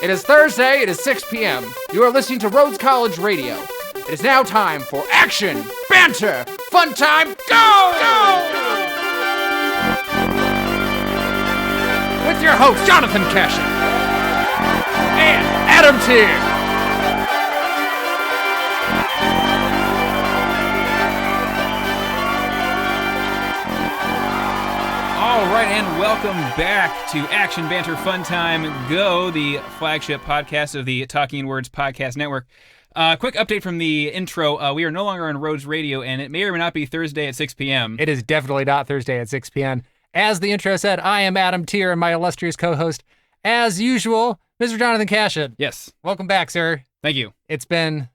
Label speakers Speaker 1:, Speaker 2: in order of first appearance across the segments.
Speaker 1: It is Thursday, it is 6 p.m. You are listening to Rhodes College Radio. It is now time for Action, Banter, Funtime, Go! With your host, Jonathan Cashin. And Adam Tier.
Speaker 2: All right, and welcome back to Action Banter Funtime Go, the flagship podcast of the Talking in Words Podcast Network. Quick update from the intro. We are no longer on Rhodes Radio, and it may or may not be Thursday at 6 p.m.
Speaker 3: It is definitely not Thursday at 6 p.m. As the intro said, I am Adam Tier, and my illustrious co-host, as usual, Mr. Jonathan Cashin.
Speaker 2: Yes.
Speaker 3: Welcome back, sir.
Speaker 2: Thank you.
Speaker 3: It's been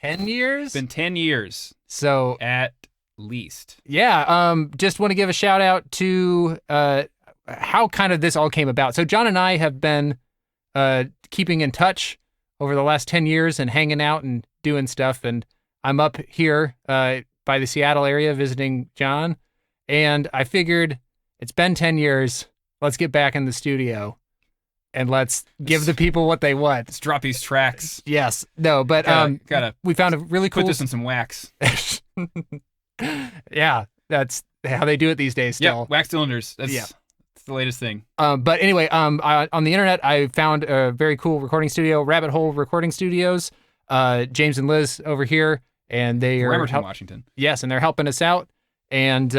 Speaker 3: 10 years?
Speaker 2: It's been 10 years.
Speaker 3: So
Speaker 2: at least.
Speaker 3: Yeah, just want to give a shout out to how kind of this all came about. So John and I have been keeping in touch over the last 10 years and hanging out and doing stuff. And I'm up here by the Seattle area visiting John. And I figured it's been 10 years. Let's get back in the studio and let's give the people what they want.
Speaker 2: Let's drop these tracks.
Speaker 3: Yes. No, but
Speaker 2: gotta
Speaker 3: we found a really cool...
Speaker 2: Put this in some wax.
Speaker 3: Yeah, that's how they do it these days still.
Speaker 2: Yeah, wax cylinders. That's the latest thing.
Speaker 3: But anyway, on the internet, I found a very cool recording studio, Rabbit Hole Recording Studios. James and Liz over here, and they are...
Speaker 2: Bremerton, Washington.
Speaker 3: Yes, and they're helping us out. And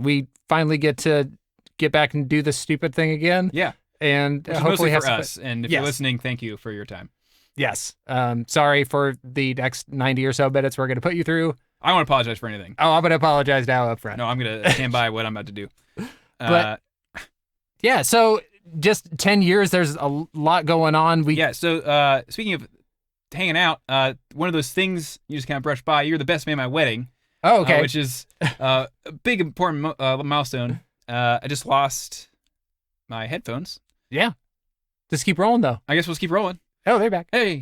Speaker 3: we finally get to get back and do this stupid thing again.
Speaker 2: Yeah.
Speaker 3: And
Speaker 2: which
Speaker 3: hopefully
Speaker 2: mostly for us. And if you're listening, thank you for your time.
Speaker 3: Yes. Sorry for the next 90 or so minutes we're going to put you through.
Speaker 2: I don't want to apologize for anything.
Speaker 3: Oh, I'm going to apologize now up front.
Speaker 2: No, I'm going to stand by what I'm about to do.
Speaker 3: But, yeah, so just 10 years, there's a lot going on.
Speaker 2: So speaking of hanging out, one of those things you just kind of brush by, you're the best man at my wedding.
Speaker 3: Oh, okay.
Speaker 2: Which is a big, important milestone. I just lost my headphones.
Speaker 3: Yeah. Just keep rolling, though.
Speaker 2: I guess we'll just keep rolling.
Speaker 3: Oh, they're back.
Speaker 2: Hey.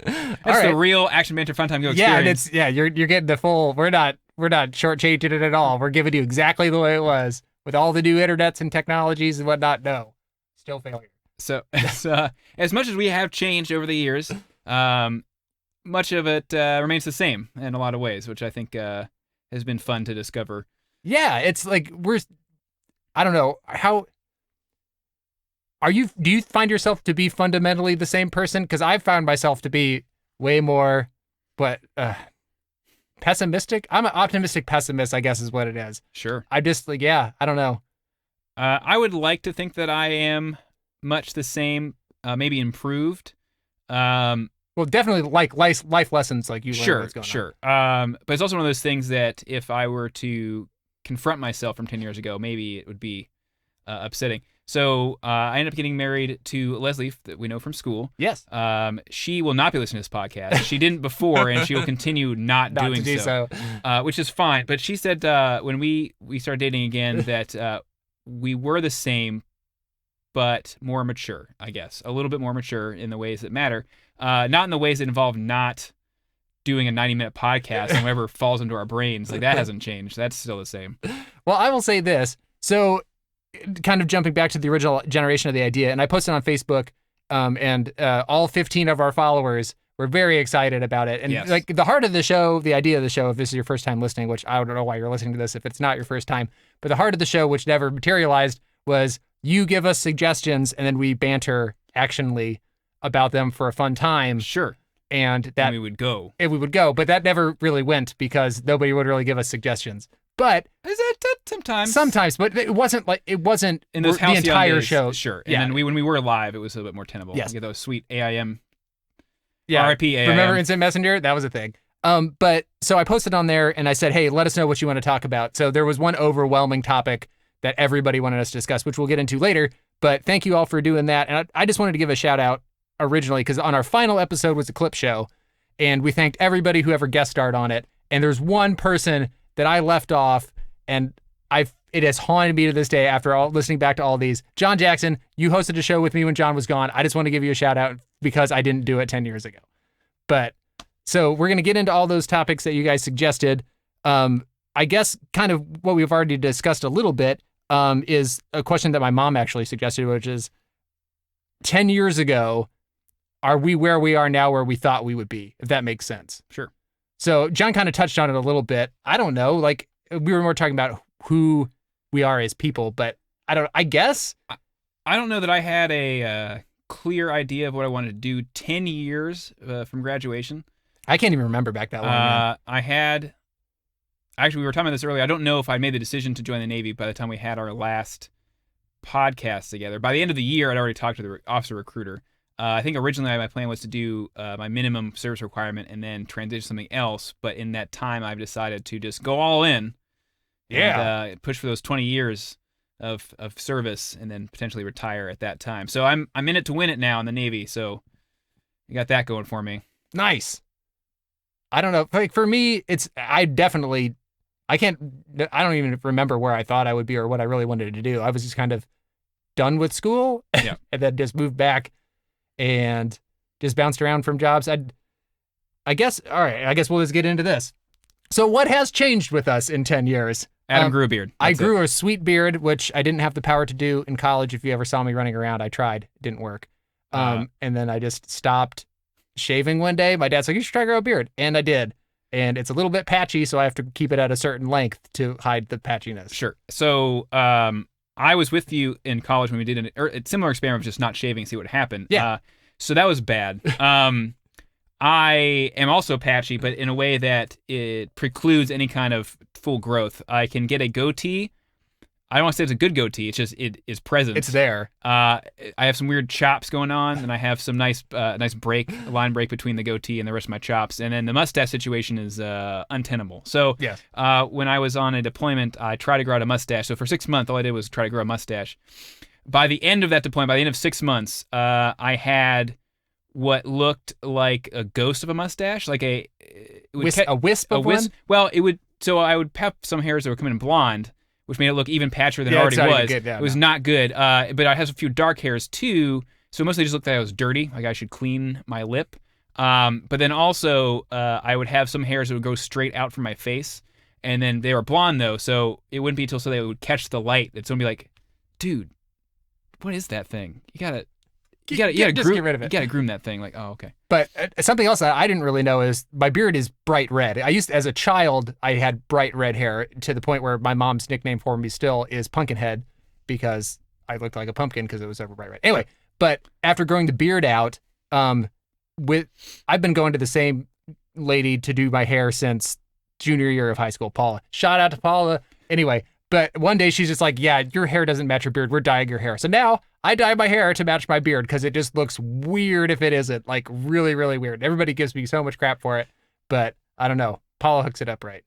Speaker 2: That's the real Action Banter Funtime Go experience.
Speaker 3: Yeah, you're getting the full. We're not shortchanging it at all. We're giving you exactly the way it was with all the new internets and technologies and whatnot. No, still failure.
Speaker 2: So as much as we have changed over the years, much of it remains the same in a lot of ways, which I think has been fun to discover.
Speaker 3: Yeah, it's like I don't know how. Do you find yourself to be fundamentally the same person? Because I've found myself to be way more, pessimistic. I'm an optimistic pessimist, I guess is what it is.
Speaker 2: Sure.
Speaker 3: I just I don't know.
Speaker 2: I would like to think that I am much the same, maybe improved.
Speaker 3: Well, definitely like life lessons like you learn what's going on.
Speaker 2: Sure. But it's also one of those things that if I were to confront myself from 10 years ago, maybe it would be upsetting. So I ended up getting married to Leslie that we know from school.
Speaker 3: Yes.
Speaker 2: She will not be listening to this podcast. She didn't before, and she will continue not doing so. Which is fine. But she said when we started dating again that we were the same, but more mature, I guess. A little bit more mature in the ways that matter. Not in the ways that involve not doing a 90-minute podcast and whatever falls into our brains. Like, that hasn't changed. That's still the same.
Speaker 3: Well, I will say this. So... kind of jumping back to the original generation of the idea, and I posted on Facebook, and all 15 of our followers were very excited about it. And like the heart of the show, the idea of the show, if this is your first time listening, which I don't know why you're listening to this if it's not your first time, but the heart of the show, which never materialized, was you give us suggestions and then we banter actionly about them for a fun time.
Speaker 2: Sure.
Speaker 3: And
Speaker 2: we would go.
Speaker 3: But that never really went because nobody would really give us suggestions. But
Speaker 2: is it
Speaker 3: sometimes, but it wasn't
Speaker 2: in those
Speaker 3: the entire
Speaker 2: days,
Speaker 3: show.
Speaker 2: Sure. And then when we were live, it was a little bit more tenable.
Speaker 3: Yes.
Speaker 2: We get those sweet AIM.
Speaker 3: Yeah.
Speaker 2: RIP AIM.
Speaker 3: Remember Instant Messenger? That was a thing. But so I posted on there and I said, hey, let us know what you want to talk about. So there was one overwhelming topic that everybody wanted us to discuss, which we'll get into later. But thank you all for doing that. And I just wanted to give a shout out originally because on our final episode was a clip show and we thanked everybody who ever guest starred on it. And there's one person that I left off, and it has haunted me to this day after listening back to all these. John Jackson, you hosted a show with me when John was gone. I just want to give you a shout out because I didn't do it 10 years ago. But so we're going to get into all those topics that you guys suggested. I guess kind of what we've already discussed a little bit is a question that my mom actually suggested, which is 10 years ago, are we where we are now where we thought we would be, if that makes sense?
Speaker 2: Sure.
Speaker 3: So John kind of touched on it a little bit. I don't know. Like, we were more talking about who we are as people, but I guess.
Speaker 2: I don't know that I had a clear idea of what I wanted to do 10 years from graduation.
Speaker 3: I can't even remember back that long.
Speaker 2: Actually, we were talking about this earlier. I don't know if I made the decision to join the Navy by the time we had our last podcast together. By the end of the year, I'd already talked to the officer recruiter. I think originally my plan was to do my minimum service requirement and then transition to something else. But in that time, I've decided to just go all in.
Speaker 3: Yeah.
Speaker 2: And push for those 20 years of service and then potentially retire at that time. So I'm in it to win it now in the Navy. So you got that going for me.
Speaker 3: Nice. I don't know. Like, for me, I don't even remember where I thought I would be or what I really wanted to do. I was just kind of done with school and then just moved back and just bounced around from jobs. I guess we'll just get into this. So what has changed with us in 10 years?
Speaker 2: Adam grew a beard.
Speaker 3: I grew a sweet beard, which I didn't have the power to do in college. If you ever saw me running around, I tried. It didn't work. And then I just stopped shaving one day. My dad's like, you should try to grow a beard. And I did. And it's a little bit patchy, so I have to keep it at a certain length to hide the patchiness.
Speaker 2: Sure. So I was with you in college when we did a similar experiment of just not shaving, see what happened.
Speaker 3: Yeah.
Speaker 2: So that was bad. I am also patchy, but in a way that it precludes any kind of full growth. I can get a goatee. I don't want to say it's a good goatee. It's just it is present.
Speaker 3: It's there.
Speaker 2: I have some weird chops going on, and I have some nice line break between the goatee and the rest of my chops. And then the mustache situation is untenable. So when I was on a deployment, I tried to grow out a mustache. So for 6 months, all I did was try to grow a mustache. By the end of that deployment, by the end of 6 months, I had what looked like a ghost of a mustache, like a
Speaker 3: wisp of one?
Speaker 2: Well, it would. So I would have some hairs that were coming in blonde, which made it look even patchier than it already was. It was not good. But I had a few dark hairs too, so it mostly just looked like I was dirty, like I should clean my lip. But then also, I would have some hairs that would go straight out from my face, and then they were blonde though, so it wouldn't be until they would catch the light that someone would be like, "Dude, what is that thing? You gotta
Speaker 3: just get rid of it.
Speaker 2: You gotta groom that thing." Like, oh, okay.
Speaker 3: But something else that I didn't really know is my beard is bright red. As a child, I had bright red hair to the point where my mom's nickname for me still is Pumpkinhead because I looked like a pumpkin because it was ever bright red. Anyway, but after growing the beard out, I've been going to the same lady to do my hair since junior year of high school, Paula. Shout out to Paula. Anyway, but one day she's just like, yeah, your hair doesn't match your beard. We're dyeing your hair. So now I dye my hair to match my beard because it just looks weird if it isn't. Like, really, really weird. Everybody gives me so much crap for it, but I don't know. Paula hooks it up right.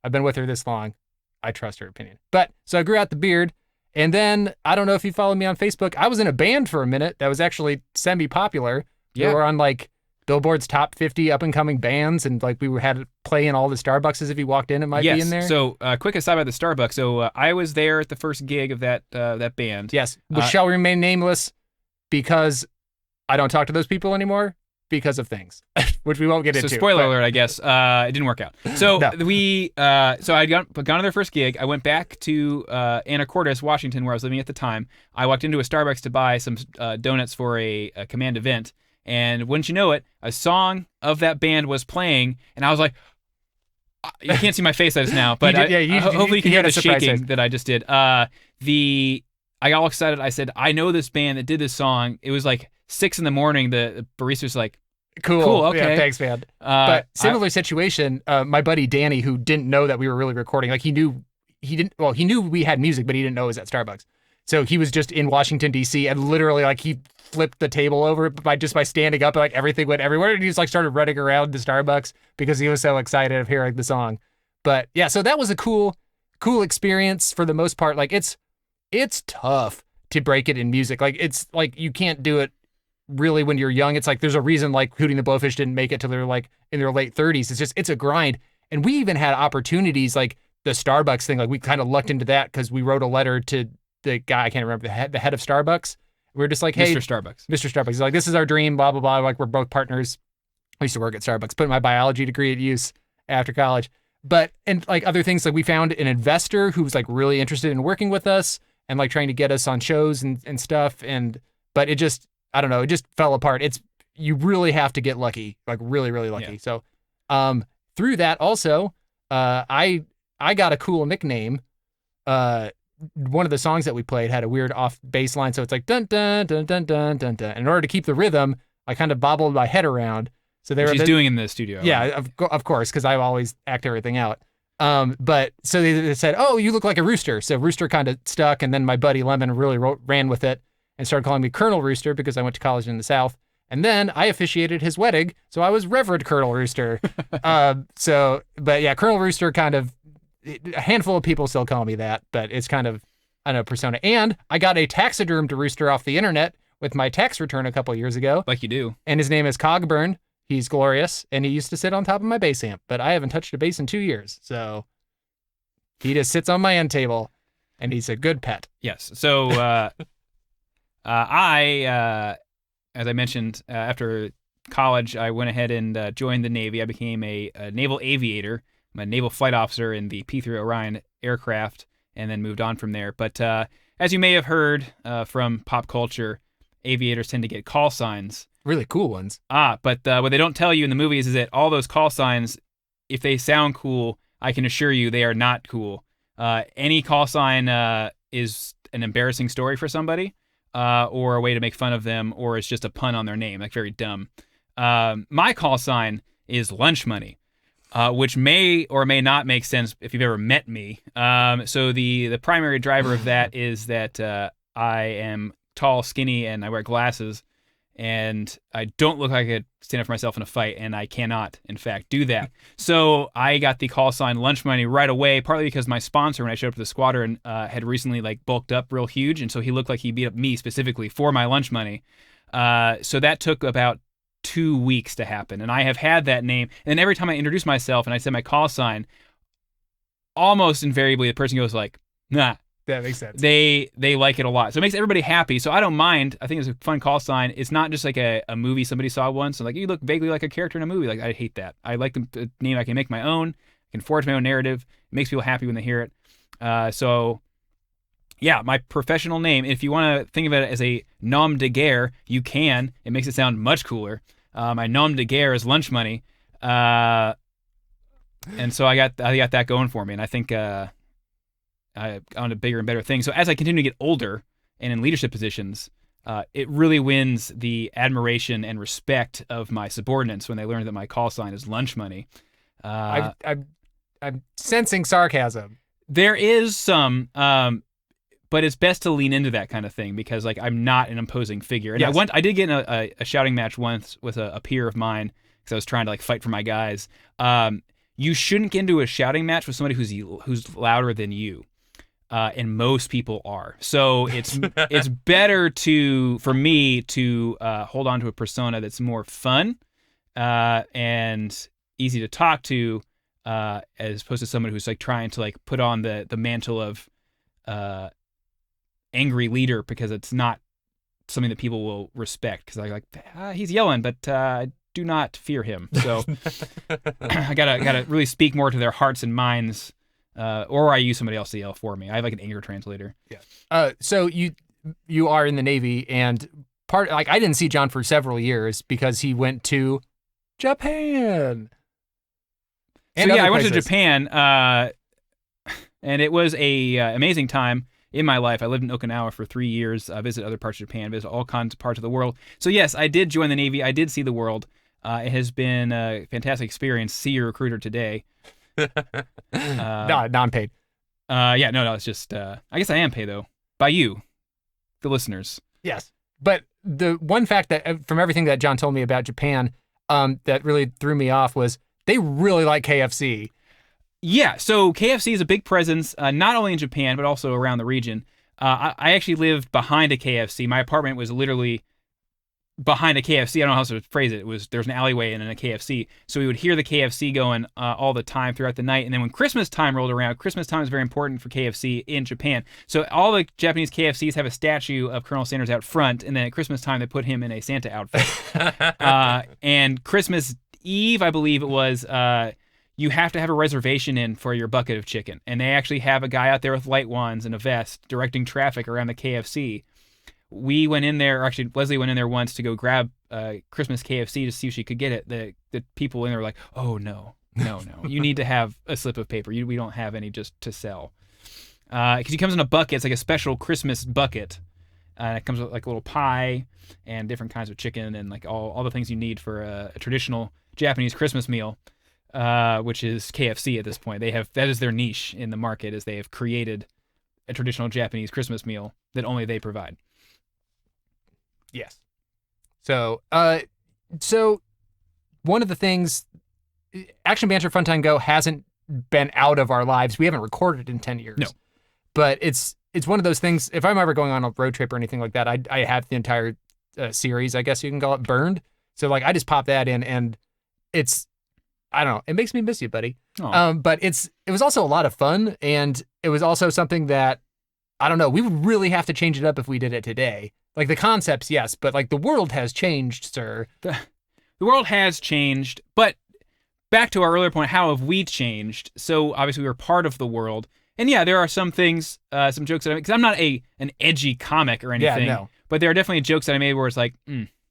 Speaker 3: I've been with her this long. I trust her opinion. But so I grew out the beard, and then I don't know if you follow me on Facebook. I was in a band for a minute that was actually semi-popular. Yeah. We were on like Billboard's top 50 up-and-coming bands, and like we had to play in all the Starbucks. If you walked in, it might be in there.
Speaker 2: So quick aside about the Starbucks. So I was there at the first gig of that band.
Speaker 3: Yes, which shall remain nameless because I don't talk to those people anymore because of things, which we won't get into.
Speaker 2: So spoiler alert, I guess. It didn't work out. So
Speaker 3: No.
Speaker 2: so I got to their first gig. I went back to Anacortes, Washington, where I was living at the time. I walked into a Starbucks to buy some donuts for a command event. And wouldn't you know it, a song of that band was playing, and I was like, you can't see my face as now, but hopefully you can hear the shaking that I just did. I got all excited. I said, I know this band that did this song. It was like 6 a.m. The barista's like, cool, okay.
Speaker 3: Yeah, thanks, man. But similar situation, my buddy Danny, who didn't know that we were really recording, like he knew we had music, but he didn't know it was at Starbucks. So he was just in Washington, D.C., and literally, like, he flipped the table over by standing up, and, like, everything went everywhere, and he just, like, started running around the Starbucks because he was so excited of hearing the song. But, yeah, so that was a cool experience for the most part. Like, it's tough to break it in music. Like, it's, like, you can't do it really when you're young. It's, like, there's a reason, like, Hootie and the Blowfish didn't make it till they're, like, in their late 30s. It's a grind. And we even had opportunities, like, the Starbucks thing. Like, we kind of lucked into that because we wrote a letter to the guy, I can't remember, the head of Starbucks. We were just like, hey, Mr. Starbucks. He's like, this is our dream, blah, blah, blah. Like, we're both partners. I used to work at Starbucks, put my biology degree at use after college. But, and like other things, like we found an investor who was like really interested in working with us and like trying to get us on shows and stuff. But it just, I don't know, it just fell apart. You really have to get lucky, like really, really lucky.
Speaker 2: Yeah.
Speaker 3: So through that also, I got a cool nickname. One of the songs that we played had a weird off bass line, so it's like dun dun dun dun dun dun dun. In order to keep the rhythm, I kind of bobbled my head around. So
Speaker 2: she's doing in the studio.
Speaker 3: Yeah, right? Of course, because I always act everything out. But so they said, "Oh, you look like a rooster." So Rooster kind of stuck, and then my buddy Lemon really ran with it and started calling me Colonel Rooster because I went to college in the South. And then I officiated his wedding, so I was Reverend Colonel Rooster. But yeah, Colonel Rooster kind of, a handful of people still call me that, but it's kind of, I don't know, persona. And I got a taxidermed rooster off the internet with my tax return a couple years ago.
Speaker 2: Like you do.
Speaker 3: And his name is Cogburn. He's glorious, and he used to sit on top of my bass amp, but I haven't touched a bass in 2 years, so he just sits on my end table, and he's a good pet.
Speaker 2: Yes. So as I mentioned, after college, I went ahead and joined the Navy. I became a naval aviator. I'm a naval flight officer in the P-3 Orion aircraft, and then moved on from there. But as you may have heard from pop culture, aviators tend to get call signs.
Speaker 3: Really cool ones.
Speaker 2: But what they don't tell you in the movies is that all those call signs, if they sound cool, I can assure you they are not cool. Any call sign is an embarrassing story for somebody. Or a way to make fun of them, or it's just a pun on their name, like very dumb. My call sign is lunch money, which may or may not make sense if you've ever met me. So the primary driver of that is that I am tall, skinny, and I wear glasses, and I don't look like I could stand up for myself in a fight, and I cannot, in fact, do that. So I got the call sign Lunch Money right away, partly because my sponsor, when I showed up to the squadron, had recently bulked up real huge, and so he looked like he beat up me specifically for my lunch money. So that took about 2 weeks to happen, and I have had that name. And every time I introduce myself and I say my call sign, almost invariably the person goes like, nah.
Speaker 3: That makes sense.
Speaker 2: They like it a lot. So it makes everybody happy. So I don't mind. I think it's a fun call sign. It's not just like a movie somebody saw once. So you look vaguely like a character in a movie. Like, I hate that. I like the name I can make my own. I can forge my own narrative. It makes people happy when they hear it. So yeah, my professional name, if you want to think of it as a nom de guerre, you can. It makes it sound much cooler. My nom de guerre is Lunch Money. And so I got that going for me. And I think on to bigger and better things. So as I continue to get older and in leadership positions, it really wins the admiration and respect of my subordinates when they learn that my call sign is Lunch Money.
Speaker 3: I'm sensing sarcasm.
Speaker 2: There is some, but it's best to lean into that kind of thing because I'm not an imposing figure. And
Speaker 3: yes.
Speaker 2: I did get in a shouting match once with a peer of mine because I was trying to fight for my guys. You shouldn't get into a shouting match with somebody who's louder than you. And most people are. So it's better for me to hold on to a persona that's more fun and easy to talk to, as opposed to someone who's trying to put on the mantle of angry leader because it's not something that people will respect. Because he's yelling, but I do not fear him. So I gotta really speak more to their hearts and minds. Or I use somebody else to yell for me. I have an anger translator.
Speaker 3: Yeah. So you are in the Navy, and I didn't see John for several years because he went to Japan.
Speaker 2: And so yeah, I went to Japan, and it was a amazing time in my life. I lived in Okinawa for 3 years. I visited other parts of Japan, visited all kinds of parts of the world. So yes, I did join the Navy. I did see the world. It has been a fantastic experience. See your recruiter today.
Speaker 3: No, non-paid.
Speaker 2: No, it's just, I guess I am paid though, by you, the listeners.
Speaker 3: Yes. But the one fact that, from everything that John told me about Japan, that really threw me off was they really like KFC.
Speaker 2: Yeah, so KFC is a big presence, not only in Japan, but also around the region. I actually lived behind a KFC. My apartment was literally behind a KFC. I don't know how to phrase it. There's an alleyway and then a KFC. So we would hear the KFC going all the time throughout the night. And then when Christmas time rolled around, Christmas time is very important for KFC in Japan. So all the Japanese KFCs have a statue of Colonel Sanders out front. And then at Christmas time, they put him in a Santa outfit. And Christmas Eve, I believe it was, you have to have a reservation in for your bucket of chicken. And they actually have a guy out there with light wands and a vest directing traffic around the KFC. we went in there, or actually Leslie went in there once to go grab Christmas KFC to see if she could get it. The people in there were like, oh, no. You need to have a slip of paper. We don't have any just to sell. Because it comes in a bucket. It's like a special Christmas bucket. It comes with like a little pie and different kinds of chicken and like all the things you need for a traditional Japanese Christmas meal, which is KFC at this point. That is their niche in the market, is they have created a traditional Japanese Christmas meal that only they provide.
Speaker 3: Yes. So one of the things, Action Banter Funtime Go hasn't been out of our lives. We haven't recorded in 10 years.
Speaker 2: No.
Speaker 3: But it's one of those things, if I'm ever going on a road trip or anything like that, I have the entire series, I guess you can call it, burned. So like I just pop that in and it's, I don't know, it makes me miss you, buddy. But it was also a lot of fun, and it was also something that, I don't know, we would really have to change it up if we did it today. Like the concepts, yes, but like the world has changed, sir.
Speaker 2: The world has changed, but back to our earlier point, how have we changed? So obviously we were part of the world. And yeah, there are some things, some jokes that I made, because I'm not an edgy comic or anything.
Speaker 3: Yeah, no.
Speaker 2: But there are definitely jokes that I made where it's like,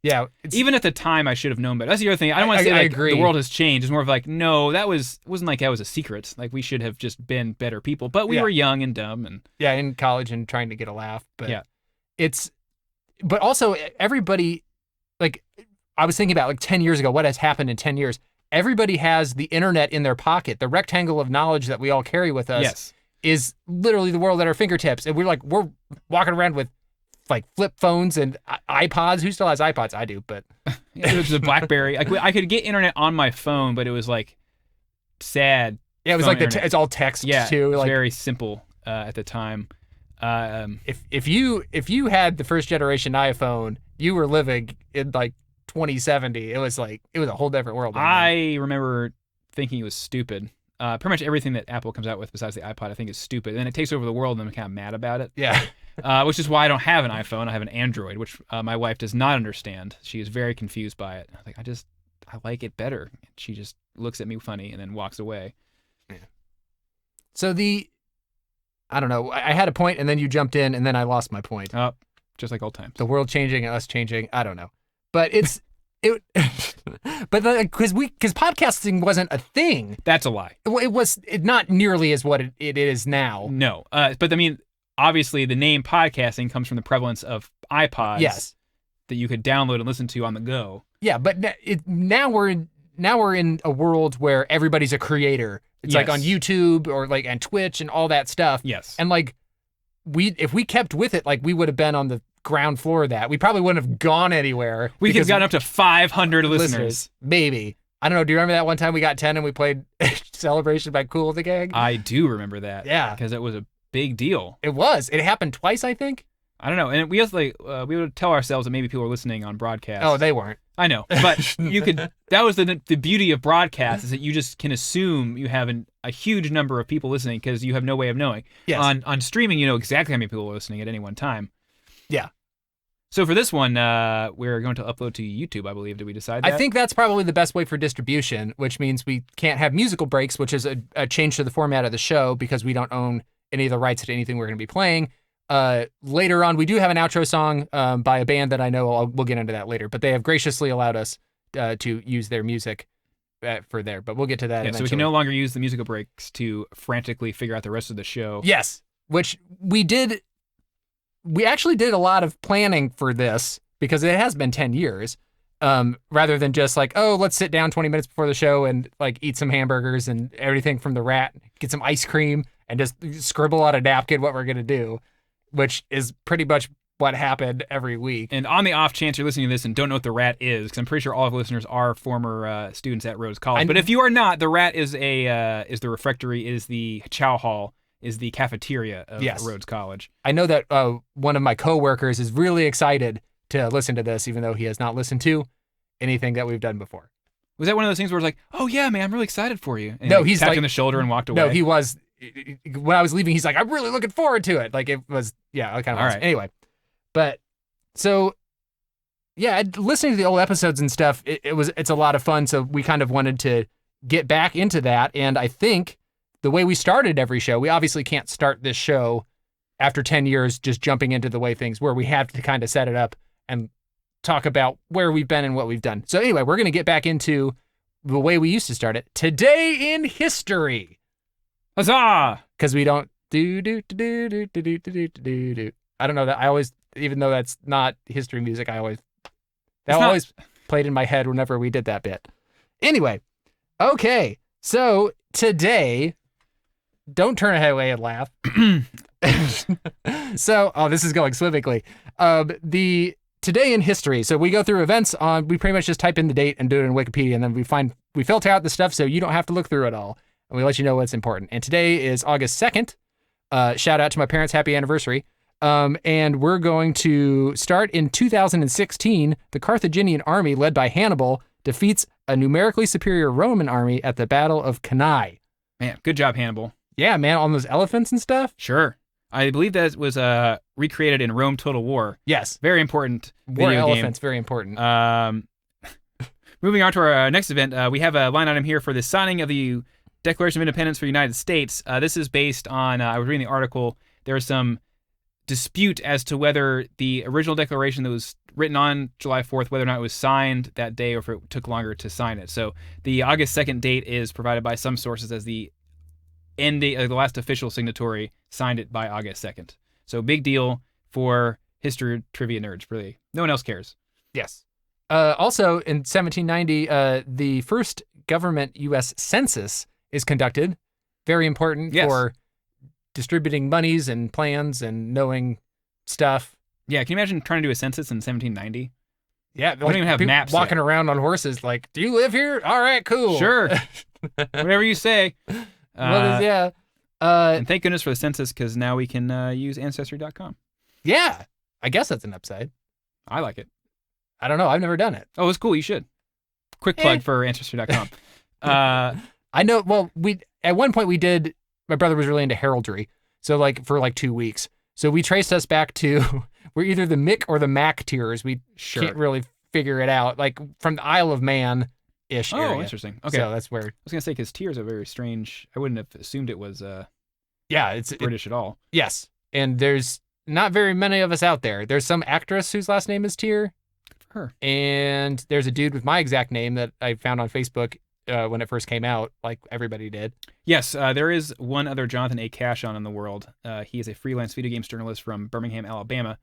Speaker 3: Yeah.
Speaker 2: Even at the time, I should have known better. That's the other thing. I don't want to say like the world has changed. It's more of like, no, wasn't like that was a secret. Like we should have just been better people. But we were young and dumb. And
Speaker 3: yeah, in college and trying to get a laugh. But
Speaker 2: yeah.
Speaker 3: But also everybody, like I was thinking about like 10 years ago, what has happened in 10 years? Everybody has the internet in their pocket. The rectangle of knowledge that we all carry with us is literally the world at our fingertips. And we're walking around with like flip phones and iPods. Who still has iPods? I do, but
Speaker 2: it was a BlackBerry. Like I could get internet on my phone, but it was like sad.
Speaker 3: Yeah, it was like it's all text too.
Speaker 2: It was
Speaker 3: like
Speaker 2: very simple at the time.
Speaker 3: If you had the first generation iPhone, you were living in like 2070. It was a whole different world.
Speaker 2: I remember thinking it was stupid. Pretty much everything that Apple comes out with besides the iPod, I think is stupid. And then it takes over the world, and I'm kind of mad about it.
Speaker 3: Yeah.
Speaker 2: Which is why I don't have an iPhone. I have an Android, which my wife does not understand. She is very confused by it. I'm like, I like it better. She just looks at me funny and then walks away.
Speaker 3: Yeah. So I don't know. I had a point, and then you jumped in, and then I lost my point.
Speaker 2: Oh, just like old times.
Speaker 3: The world changing and us changing. I don't know. But but because podcasting wasn't a thing.
Speaker 2: That's a lie.
Speaker 3: It was not nearly as what it is now.
Speaker 2: No, but I mean, obviously the name podcasting comes from the prevalence of iPods.
Speaker 3: Yes,
Speaker 2: that you could download and listen to on the go.
Speaker 3: Yeah, but now we're in a world where everybody's a creator. It's like on YouTube or like and Twitch and all that stuff.
Speaker 2: Yes,
Speaker 3: and like if we kept with it, like we would have been on the ground floor of that. We probably wouldn't have gone anywhere.
Speaker 2: We could have gotten up to 500 listeners.
Speaker 3: Maybe. I don't know. Do you remember that one time we got 10 and we played Celebration by Kool the Gang?
Speaker 2: I do remember that.
Speaker 3: Yeah.
Speaker 2: Because it was a big deal.
Speaker 3: It was. It happened twice, I think.
Speaker 2: I don't know. And we would tell ourselves that maybe people were listening on broadcast.
Speaker 3: Oh, they weren't.
Speaker 2: I know. But that was the beauty of broadcast, is that you just can assume you have a huge number of people listening because you have no way of knowing.
Speaker 3: Yes.
Speaker 2: On streaming, you know exactly how many people are listening at any one time.
Speaker 3: Yeah.
Speaker 2: So for this one, we're going to upload to YouTube, I believe. Did we decide that?
Speaker 3: I think that's probably the best way for distribution, which means we can't have musical breaks, which is a change to the format of the show because we don't own any of the rights to anything we're going to be playing. Later on, we do have an outro song by a band that I know. We'll get into that later, but they have graciously allowed us to use their music for there. But we'll get to that eventually.
Speaker 2: So we can no longer use the musical breaks to frantically figure out the rest of the show.
Speaker 3: Yes, which we did. We actually did a lot of planning for this because it has been 10 years, rather than just like, oh, let's sit down 20 minutes before the show and like eat some hamburgers and everything from the Rat, get some ice cream and just scribble on a napkin what we're going to do, which is pretty much what happened every week.
Speaker 2: And on the off chance you're listening to this and don't know what the Rat is, because I'm pretty sure all of the listeners are former students at Rhodes College. But if you are not, the Rat is the refectory, is the chow hall, is the cafeteria of Rhodes College.
Speaker 3: I know that one of my coworkers is really excited to listen to this, even though he has not listened to anything that we've done before.
Speaker 2: Was that one of those things where it's like, oh yeah, man, I'm really excited for you? And
Speaker 3: no,
Speaker 2: he
Speaker 3: he's
Speaker 2: tapped
Speaker 3: like,
Speaker 2: on the shoulder and walked away.
Speaker 3: No, he was. When I was leaving, he's like, I'm really looking forward to it. Like it was, yeah, kind of.
Speaker 2: All
Speaker 3: awesome.
Speaker 2: right.
Speaker 3: Anyway, but so yeah, listening to the old episodes and stuff, it's a lot of fun. So we kind of wanted to get back into that, and I think the way we started every show, we obviously can't start this show after 10 years, just jumping into the way things where we have to kind of set it up and talk about where we've been and what we've done. So anyway, we're going to get back into the way we used to start it. Today in history.
Speaker 2: Huzzah!
Speaker 3: Because we don't do. I don't know that. I always, even though that's not history music, always played in my head whenever we did that bit. Anyway, okay. So today, don't turn away and laugh. So, this is going swimmingly. The today in history. So we go through events we pretty much just type in the date and do it in Wikipedia, and then we filter out the stuff so you don't have to look through it all, and we let you know what's important. And today is August 2nd. Shout out to my parents, happy anniversary. And we're going to start in 2016. The Carthaginian army led by Hannibal defeats a numerically superior Roman army at the Battle of Cannae.
Speaker 2: Man, good job, Hannibal.
Speaker 3: Yeah, man, on those elephants and stuff.
Speaker 2: Sure. I believe that was recreated in Rome Total War.
Speaker 3: Yes.
Speaker 2: Very important
Speaker 3: War
Speaker 2: video
Speaker 3: elephants,
Speaker 2: game.
Speaker 3: very important.
Speaker 2: Moving on to our next event, we have a line item here for the signing of the Declaration of Independence for the United States. This is based on, I was reading the article, there was some dispute as to whether the original declaration that was written on July 4th, whether or not it was signed that day or if it took longer to sign it. So the August 2nd date is provided by some sources as the end date, the last official signatory signed it by August 2nd. So big deal for history trivia nerds, really. No one else cares.
Speaker 3: Yes. Also, in 1790, the first government U.S. census is conducted. Very important for distributing monies and plans and knowing stuff.
Speaker 2: Yeah, can you imagine trying to do a census in 1790?
Speaker 3: Yeah,
Speaker 2: we don't even have maps
Speaker 3: walking
Speaker 2: yet.
Speaker 3: Around on horses like, do you live here? All right, cool.
Speaker 2: Sure. Whatever you say. And thank goodness for the census, because now we can use Ancestry.com.
Speaker 3: Yeah, I guess that's an upside.
Speaker 2: I like it.
Speaker 3: I don't know. I've never done it.
Speaker 2: Oh, it's cool. You should. Quick plug for Ancestry.com.
Speaker 3: I know. Well, at one point we did. My brother was really into heraldry, so for 2 weeks. So we traced us back to we're either the Mick or the Mac tiers. We can't really figure it out. Like from the Isle of Man-ish area.
Speaker 2: Oh, interesting. Okay,
Speaker 3: so that's where
Speaker 2: I was gonna say, because tiers are very strange. I wouldn't have assumed it was
Speaker 3: it's
Speaker 2: British at all.
Speaker 3: Yes, and there's not very many of us out there. There's some actress whose last name is Tier.
Speaker 2: Her.
Speaker 3: And there's a dude with my exact name that I found on Facebook when it first came out, like everybody did.
Speaker 2: Yes, there is one other Jonathan A. Cashon in the world. He is a freelance video games journalist from Birmingham, Alabama.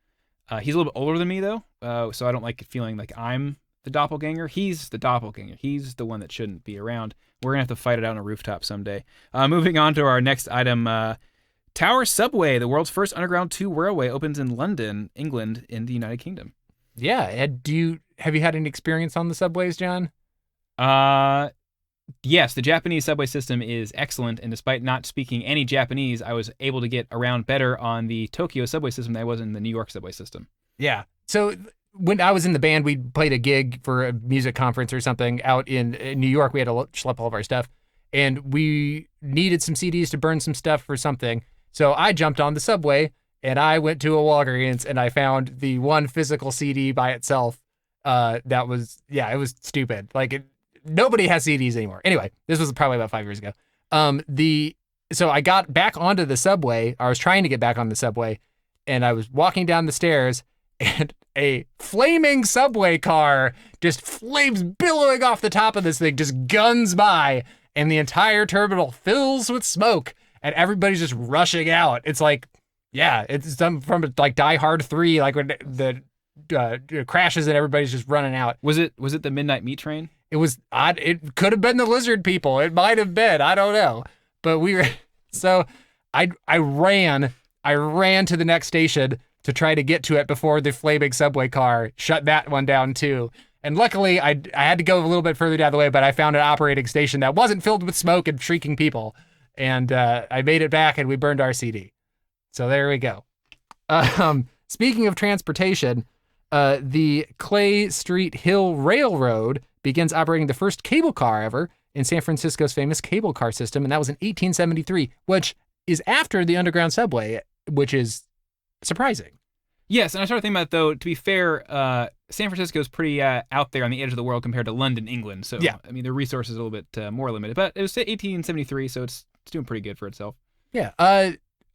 Speaker 2: He's a little bit older than me, though, so I don't like feeling like I'm the doppelganger. He's the doppelganger. He's the one that shouldn't be around. We're going to have to fight it out on a rooftop someday. Moving on to our next item, Tower Subway, the world's first underground 2 railway, opens in London, England, in the United Kingdom.
Speaker 3: Yeah. Have you had any experience on the subways, John?
Speaker 2: Yes, the Japanese subway system is excellent, and despite not speaking any Japanese, I was able to get around better on the Tokyo subway system than I was in the New York subway system.
Speaker 3: Yeah. So when I was in the band, we played a gig for a music conference or something out in New York. We had to schlep all of our stuff, and we needed some CDs to burn some stuff for something. So I jumped on the subway, and I went to a Walgreens, and I found the one physical CD by itself. It was stupid. Nobody has CDs anymore. Anyway, this was probably about 5 years ago. So I got back onto the subway. I was trying to get back on the subway, and I was walking down the stairs, and a flaming subway car, just flames billowing off the top of this thing, just guns by, and the entire terminal fills with smoke, and everybody's just rushing out. It's it's some from Die Hard 3, like when the crashes and everybody's just running out.
Speaker 2: Was it the Midnight Meat Train?
Speaker 3: It was odd. It could have been the lizard people. It might have been. I don't know. But I ran to the next station to try to get to it before the flaming subway car shut that one down too. And luckily I had to go a little bit further down the way, but I found an operating station that wasn't filled with smoke and shrieking people. And I made it back, and we burned our CD. So there we go. Speaking of transportation, the Clay Street Hill Railroad begins operating the first cable car ever in San Francisco's famous cable car system, and that was in 1873, which is after the underground subway, which is surprising.
Speaker 2: Yes, and I started thinking about, though, to be fair, San Francisco is pretty out there on the edge of the world compared to London, England. So,
Speaker 3: yeah.
Speaker 2: I mean, their resources are a little bit more limited. But it was 1873, so it's doing pretty good for itself.
Speaker 3: Yeah.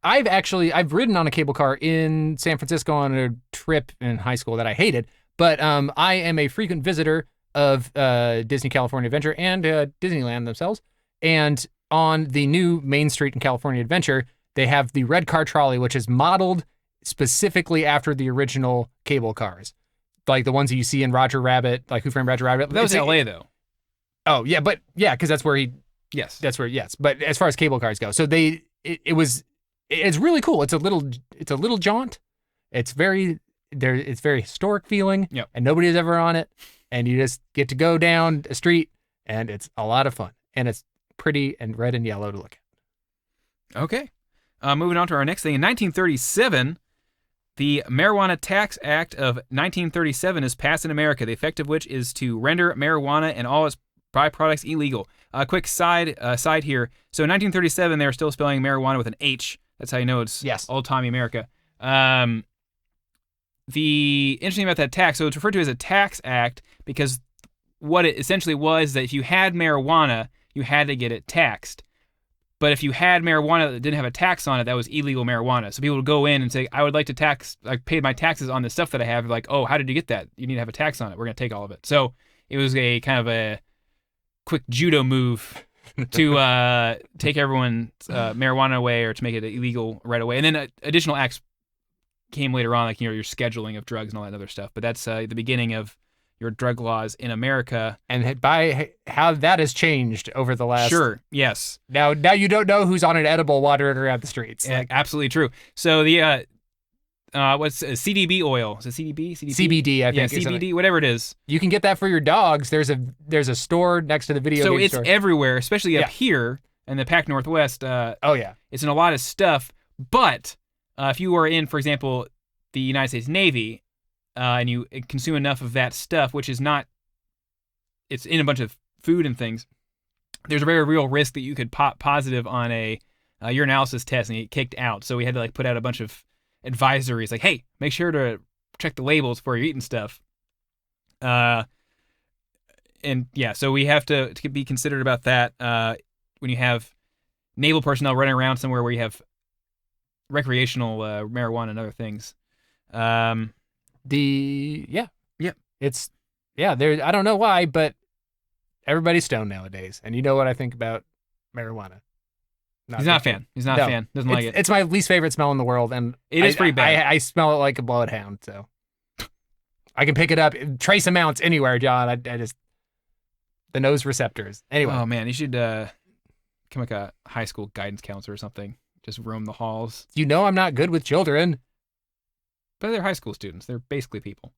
Speaker 3: I've ridden on a cable car in San Francisco on a trip in high school that I hated, but I am a frequent visitor of Disney California Adventure and Disneyland themselves. And on the new Main Street in California Adventure, they have the red car trolley, which is modeled specifically after the original cable cars, like the ones that you see in Roger Rabbit, like Who Framed Roger Rabbit.
Speaker 2: That was LA though.
Speaker 3: Oh yeah, but yeah, because that's where he.
Speaker 2: Yes.
Speaker 3: That's where. Yes, but as far as cable cars go, so it's really cool. It's a little jaunt. It's very historic feeling.
Speaker 2: Yep.
Speaker 3: And nobody's ever on it, and you just get to go down a street, and it's a lot of fun, and it's pretty and red and yellow to look at.
Speaker 2: Okay. Moving on to our next thing. In 1937, the Marijuana Tax Act of 1937 is passed in America, the effect of which is to render marijuana and all its byproducts illegal. Quick side here. So in 1937, they were still spelling marijuana with an H. That's how you know it's old-timey America. The interesting about that tax, so it's referred to as a tax act because what it essentially was that if you had marijuana, you had to get it taxed. But if you had marijuana that didn't have a tax on it, that was illegal marijuana. So people would go in and say, I would like to pay my taxes on the stuff that I have. Like, oh, how did you get that? You need to have a tax on it. We're going to take all of it. So it was a kind of a quick judo move to take everyone's marijuana away or to make it illegal right away. And then additional acts came later on, like, your scheduling of drugs and all that other stuff. But that's the beginning of your drug laws in America.
Speaker 3: And by how that has changed over the last...
Speaker 2: Sure, yes.
Speaker 3: Now you don't know who's on an edible wandering around the streets.
Speaker 2: Yeah, absolutely true. So the, what's CDB oil? Is it CDB?
Speaker 3: CBD, I think.
Speaker 2: Yeah, CBD, whatever it is.
Speaker 3: You can get that for your dogs. There's a store next to the video game store.
Speaker 2: So it's everywhere, especially up here in the Pac Northwest.
Speaker 3: Oh, yeah.
Speaker 2: It's in a lot of stuff. But if you are in, for example, the United States Navy, and you consume enough of that stuff, which is not, it's in a bunch of food and things, there's a very real risk that you could pop positive on a urinalysis test and get kicked out. So we had to put out a bunch of advisories like, hey, make sure to check the labels before you're eating stuff. And yeah, so we have to be considerate about that when you have naval personnel running around somewhere where you have recreational marijuana and other things.
Speaker 3: I don't know why, but everybody's stoned nowadays, and you know what I think about marijuana.
Speaker 2: He's not a fan. Doesn't like it.
Speaker 3: It's my least favorite smell in the world, and
Speaker 2: it is pretty bad.
Speaker 3: I smell it like a bloodhound, so I can pick it up, trace amounts anywhere, John. I just the nose receptors. Anyway.
Speaker 2: Oh man, you should become like a high school guidance counselor or something. Just roam the halls.
Speaker 3: You know I'm not good with children.
Speaker 2: But they're high school students. They're basically people.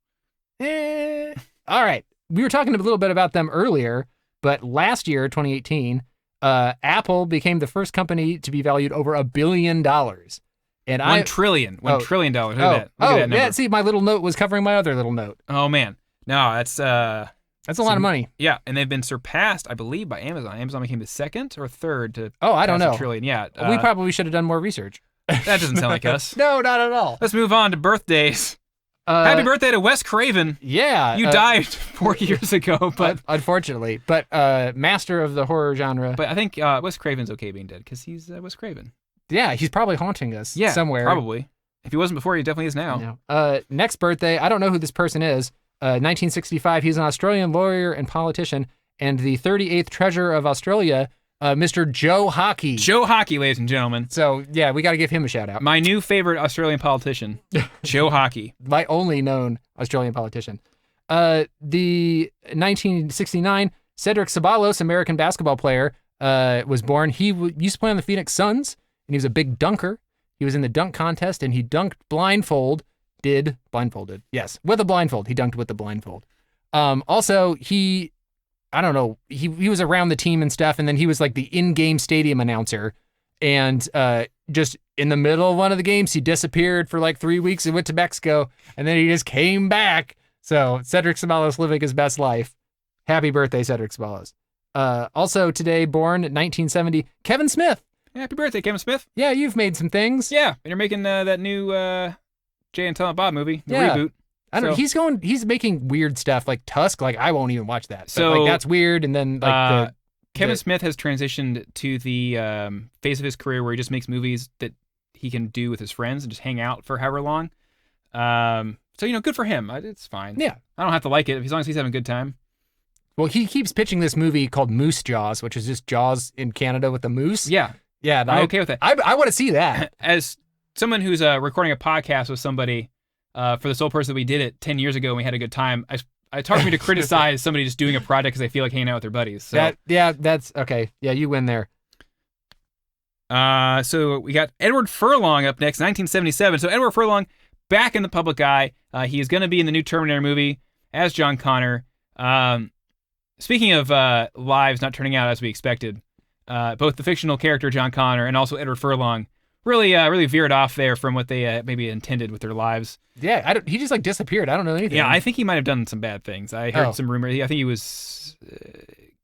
Speaker 3: All right. We were talking a little bit about them earlier, but last year, 2018, Apple became the first company to be valued over $1 billion. And
Speaker 2: $1 trillion. $1 trillion. Look at that number.
Speaker 3: Yeah. See, my little note was covering my other little note.
Speaker 2: Oh man, no, that's
Speaker 3: a lot of money.
Speaker 2: Yeah, and they've been surpassed, I believe, by Amazon. Amazon became the second or third to.
Speaker 3: Oh, I don't know.
Speaker 2: $1 trillion. Yeah,
Speaker 3: we probably should have done more research.
Speaker 2: That doesn't sound like us.
Speaker 3: No, not at all.
Speaker 2: Let's move on to birthdays. Happy birthday to Wes Craven.
Speaker 3: Yeah.
Speaker 2: You died 4 years ago, but
Speaker 3: unfortunately. But master of the horror genre.
Speaker 2: But I think Wes Craven's okay being dead because he's Wes Craven.
Speaker 3: Yeah, he's probably haunting us somewhere.
Speaker 2: Probably. If he wasn't before, he definitely is now.
Speaker 3: Next birthday, I don't know who this person is. 1965, he's an Australian lawyer and politician, and the 38th treasurer of Australia, Mr. Joe Hockey.
Speaker 2: Joe Hockey, ladies and gentlemen.
Speaker 3: So, yeah, we got to give him a shout out.
Speaker 2: My new favorite Australian politician, Joe Hockey.
Speaker 3: My only known Australian politician. The 1969, Cedric Ceballos, American basketball player, was born. He used to play on the Phoenix Suns, and he was a big dunker. He was in the dunk contest, and he dunked blindfolded. Yes, with a blindfold. He dunked with the blindfold. Also, I don't know, he was around the team and stuff, and then he was like the in-game stadium announcer, and just in the middle of one of the games, he disappeared for like 3 weeks and went to Mexico, and then he just came back. So Cedric Ceballos living his best life. Happy birthday, Cedric Ceballos. Also today, born 1970, Kevin Smith.
Speaker 2: Happy birthday, Kevin Smith.
Speaker 3: Yeah, you've made some things.
Speaker 2: Yeah, and you're making that new Jay and Silent Bob movie, the reboot.
Speaker 3: I don't know. He's making weird stuff like Tusk. Like, I won't even watch that. So, like, that's weird. And then, like,
Speaker 2: Kevin Smith has transitioned to the phase of his career where he just makes movies that he can do with his friends and just hang out for however long. So, good for him. It's fine.
Speaker 3: Yeah.
Speaker 2: I don't have to like it as long as he's having a good time.
Speaker 3: Well, he keeps pitching this movie called Moose Jaws, which is just Jaws in Canada with a moose.
Speaker 2: Yeah.
Speaker 3: Yeah.
Speaker 2: I'm okay with that.
Speaker 3: I want to see that.
Speaker 2: As someone who's recording a podcast with somebody, for the sole person that we did it 10 years ago and we had a good time, it's hard for me to criticize somebody just doing a project because they feel like hanging out with their buddies. So.
Speaker 3: That's okay. Yeah, you win there.
Speaker 2: So we got Edward Furlong up next, 1977. So Edward Furlong, back in the public eye. He is going to be in the new Terminator movie as John Connor. Speaking of lives not turning out as we expected, both the fictional character John Connor and also Edward Furlong really veered off there from what they maybe intended with their lives.
Speaker 3: Yeah, he just disappeared. I don't know anything.
Speaker 2: Yeah, I think he might have done some bad things. I heard some rumors. I think he was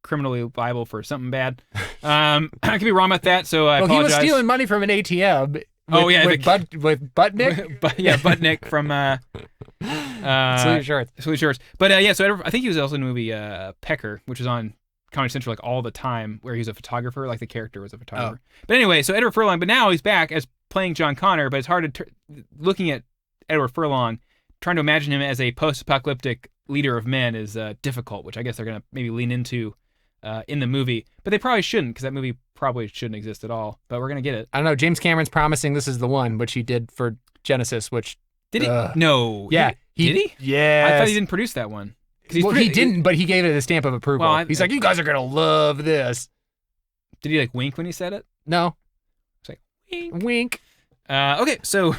Speaker 2: criminally liable for something bad. I could be wrong about that, so I apologize.
Speaker 3: He was stealing money from an ATM. With Butnick?
Speaker 2: Butnick from
Speaker 3: Salute Shorts.
Speaker 2: Salute Shorts. But so Edward, I think he was also in the movie Pecker, which is on Comedy Central all the time, where he's a photographer, the character was a photographer. But anyway, so Edward Furlong, but now he's back as playing John Connor, but it's hard to looking at Edward Furlong, trying to imagine him as a post-apocalyptic leader of men is difficult, which I guess they're going to maybe lean into in the movie. But they probably shouldn't, because that movie probably shouldn't exist at all. But we're going to get it.
Speaker 3: I don't know. James Cameron's promising this is the one, which he did for Genesis, which...
Speaker 2: Did he? No.
Speaker 3: Yeah.
Speaker 2: Did he?
Speaker 3: Yeah.
Speaker 2: I thought he didn't produce that one.
Speaker 3: He didn't, but he gave it a stamp of approval.
Speaker 2: Well,
Speaker 3: he's like, you guys are going to love this.
Speaker 2: Did he wink when he said it?
Speaker 3: No.
Speaker 2: It's like, wink.
Speaker 3: Wink.
Speaker 2: Okay, so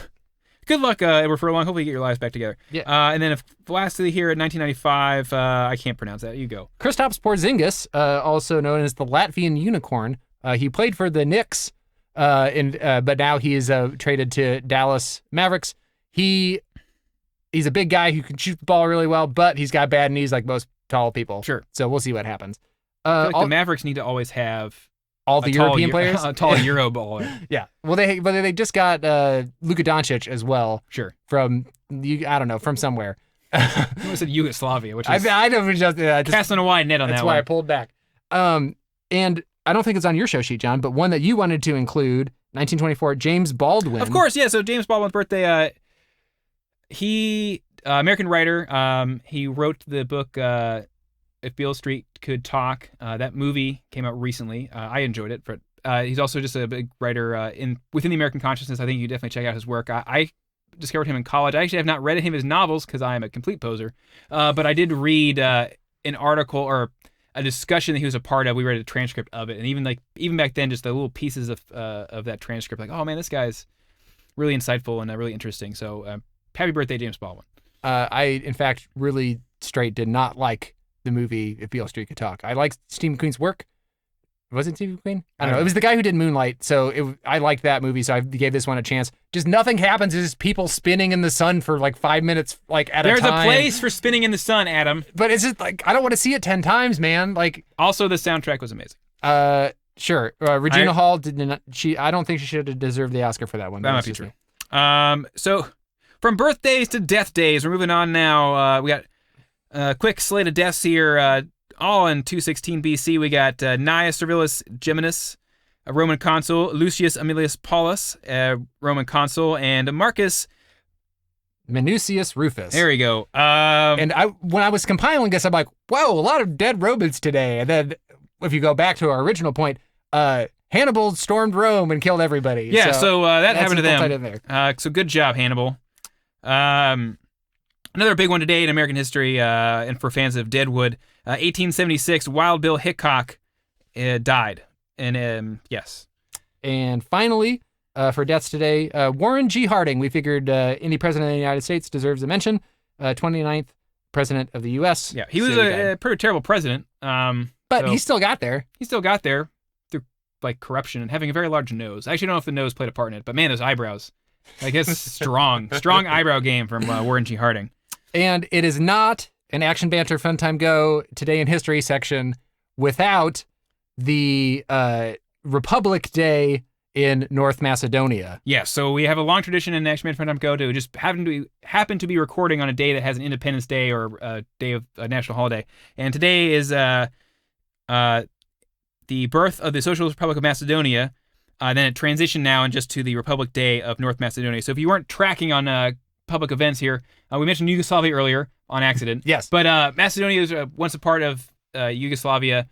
Speaker 2: good luck, Edward Furlong. Hopefully you get your lives back together.
Speaker 3: Yeah.
Speaker 2: And then lastly here at 1995, I can't pronounce that. You go.
Speaker 3: Kristaps Porzingis, also known as the Latvian Unicorn. He played for the Knicks, but now he is traded to Dallas Mavericks. He's a big guy who can shoot the ball really well, but he's got bad knees like most tall people.
Speaker 2: Sure.
Speaker 3: So we'll see what happens.
Speaker 2: I feel like the Mavericks need to always have
Speaker 3: all the European players,
Speaker 2: a tall Euro baller.
Speaker 3: Yeah. Well, they just got Luka Doncic as well.
Speaker 2: Sure.
Speaker 3: From somewhere.
Speaker 2: I said Yugoslavia, which is
Speaker 3: I know just
Speaker 2: casting a wide net on that one.
Speaker 3: That's why I pulled back. And I don't think it's on your show sheet, John, but one that you wanted to include, 1924, James Baldwin.
Speaker 2: Of course, yeah. So James Baldwin's birthday. He, American writer, he wrote the book If Beale Street Could Talk. That movie came out recently. I enjoyed it, but he's also just a big writer within the American consciousness. I think you definitely check out his work. I discovered him in college. I actually have not read any of his novels because I am a complete poser, but I did read an article or a discussion that he was a part of. We read a transcript of it, and even back then, just the little pieces of that transcript, oh man, this guy's really insightful and really interesting. So happy birthday, James Baldwin.
Speaker 3: I, in fact, really straight did not like the movie If Beale Street Could Talk. I liked Steve McQueen's work. Was it Steve McQueen? I don't know. It was the guy who did Moonlight, so I liked that movie, so I gave this one a chance. Just nothing happens. It's just people spinning in the sun for 5 minutes at a time.
Speaker 2: There's a place for spinning in the sun, Adam.
Speaker 3: But it's just I don't want to see it 10 times, man.
Speaker 2: Also, the soundtrack was amazing.
Speaker 3: Sure. Regina Hall did not. I don't think she should have deserved the Oscar for that one.
Speaker 2: That might be true. So from birthdays to death days, we're moving on now. We got a quick slate of deaths here. All in 216 BC, we got Gnaeus Servilius Geminus, a Roman consul, Lucius Aemilius Paulus, a Roman consul, and Marcus
Speaker 3: Minucius Rufus.
Speaker 2: There you go.
Speaker 3: And when I was compiling this, I'm like, whoa, a lot of dead Romans today. And then if you go back to our original point, Hannibal stormed Rome and killed everybody.
Speaker 2: Yeah, so that happened to them.
Speaker 3: In there.
Speaker 2: So good job, Hannibal. Another big one today in American history, and for fans of Deadwood, 1876, Wild Bill Hickok died. And yes.
Speaker 3: And finally, for deaths today, Warren G. Harding. We figured any president of the United States deserves a mention. 29th president of the U.S.
Speaker 2: Yeah, he was a pretty terrible president.
Speaker 3: But he still got there.
Speaker 2: He still got there through corruption and having a very large nose. I actually don't know if the nose played a part in it, but man, those eyebrows. I guess strong eyebrow game from Warren G. Harding.
Speaker 3: And it is not an Action Banter Funtime Go Today in History section without the Republic Day in North Macedonia.
Speaker 2: Yeah, so we have a long tradition in Action Banter Funtime Go to just happen to be recording on a day that has an Independence Day or a day of a national holiday. And today is the birth of the Socialist Republic of Macedonia. Then it transitioned now and just to the Republic Day of North Macedonia. So if you weren't tracking on public events here, we mentioned Yugoslavia earlier on accident.
Speaker 3: Yes.
Speaker 2: But Macedonia was once a part of Yugoslavia.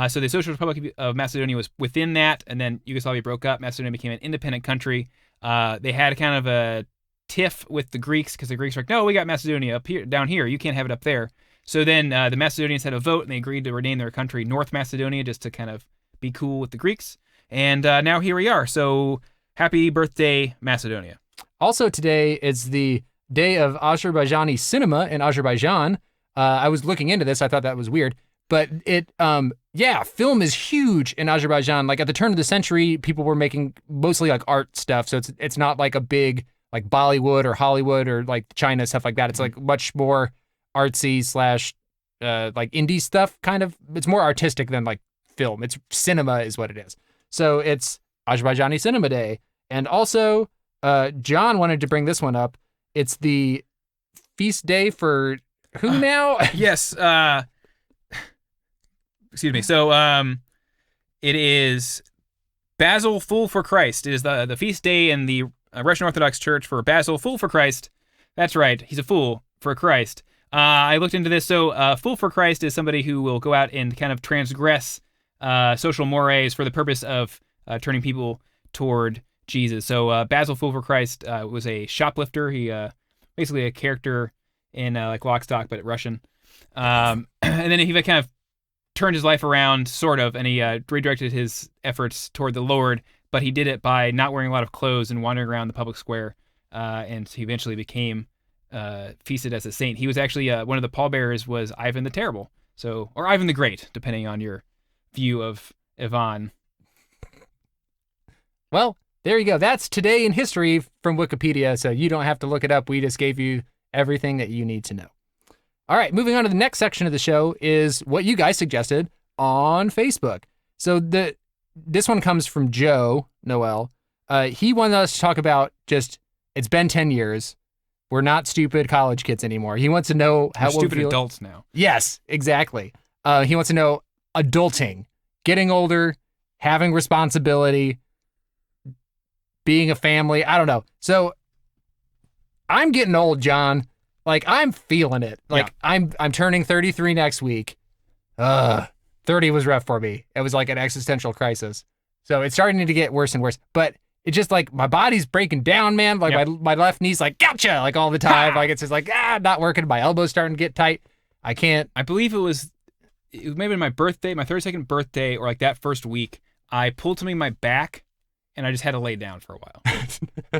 Speaker 2: So the Social Republic of Macedonia was within that, and then Yugoslavia broke up. Macedonia became an independent country. They had kind of a tiff with the Greeks because the Greeks were like, no, we got Macedonia up here, down here. You can't have it up there. So then the Macedonians had a vote, and they agreed to rename their country North Macedonia just to kind of be cool with the Greeks. And now here we are. So happy birthday, Macedonia. Also
Speaker 3: today is the day of Azerbaijani cinema in Azerbaijan. I was looking into this. I thought that was weird. But film is huge in Azerbaijan. Like at the turn of the century, people were making mostly like art stuff. So it's not like a big like Bollywood or Hollywood or like China, stuff like that. It's like much more artsy / like indie stuff kind of. It's more artistic than like film. It's cinema is what it is. So it's Azerbaijani Cinema Day. And also, John wanted to bring this one up. It's the feast day for who now?
Speaker 2: Yes. Excuse me. So it is Basil, Fool for Christ. It is the feast day in the Russian Orthodox Church for Basil, Fool for Christ. That's right. He's a fool for Christ. I looked into this. So Fool for Christ is somebody who will go out and kind of transgress social mores for the purpose of turning people toward Jesus. So Basil, Fool for Christ was a shoplifter. He basically a character in like Lock, Stock, but Russian. And then he kind of turned his life around, sort of, and he redirected his efforts toward the Lord, but he did it by not wearing a lot of clothes and wandering around the public square, and he eventually became feasted as a saint. He was actually one of the pallbearers was Ivan the Terrible, or Ivan the Great, depending on your view of Ivan.
Speaker 3: Well, there you go. That's today in history from Wikipedia, so you don't have to look it up. We just gave you everything that you need to know. All right, moving on to the next section of the show is what you guys suggested on Facebook. So this one comes from Joe Noel. He wanted us to talk about it's been 10 years. We're not stupid college kids anymore. He wants to know how
Speaker 2: we're stupid adults now.
Speaker 3: Yes, exactly. He wants to know adulting, getting older, having responsibility, being a family. I don't know. So I'm getting old, John. Like, I'm feeling it. Like, yeah. I'm turning 33 next week. 30 was rough for me. It was like an existential crisis. So it's starting to get worse and worse. But it's just like my body's breaking down, man. Like my left knee's like, gotcha, like all the time. Like it's just like, not working. My elbow's starting to get tight. I can't.
Speaker 2: I believe it was maybe my birthday, my 32nd birthday, or like that first week, I pulled something in my back and I just had to lay down for a while.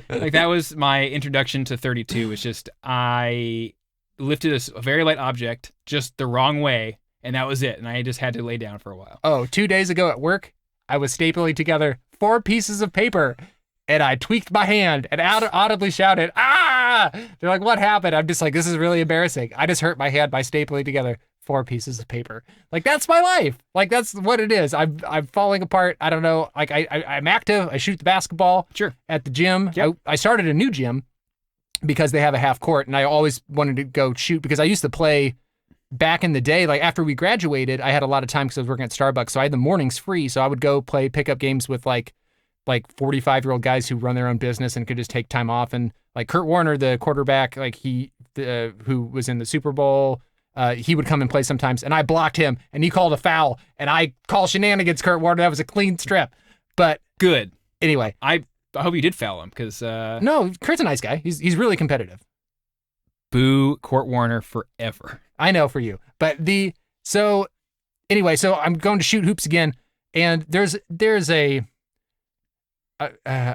Speaker 2: Like that was my introduction to 32. It's just I lifted a very light object just the wrong way, and that was it. And I just had to lay down for a while.
Speaker 3: Oh, 2 days ago at work, I was stapling together 4 pieces of paper, and I tweaked my hand and audibly shouted, "Ah!" They're like, "What happened?" I'm just like, this is really embarrassing. I just hurt my hand by stapling together 4 pieces of paper. Like, that's my life. Like, that's what it is. I'm falling apart. I don't know. Like, I'm active. I shoot the basketball at the gym.
Speaker 2: Yep.
Speaker 3: I started a new gym because they have a half court, and I always wanted to go shoot because I used to play back in the day. Like, after we graduated, I had a lot of time because I was working at Starbucks, so I had the mornings free, so I would go play pickup games with like 45-year-old guys who run their own business and could just take time off. And like Kurt Warner, the quarterback, like who was in the Super Bowl, he would come and play sometimes, and I blocked him, and he called a foul, and I call shenanigans, Kurt Warner. That was a clean strip. But
Speaker 2: good.
Speaker 3: Anyway,
Speaker 2: I hope you did foul him because
Speaker 3: no, Kurt's a nice guy. He's really competitive.
Speaker 2: Boo Kurt Warner forever.
Speaker 3: I know for you, but so I'm going to shoot hoops again, and there's a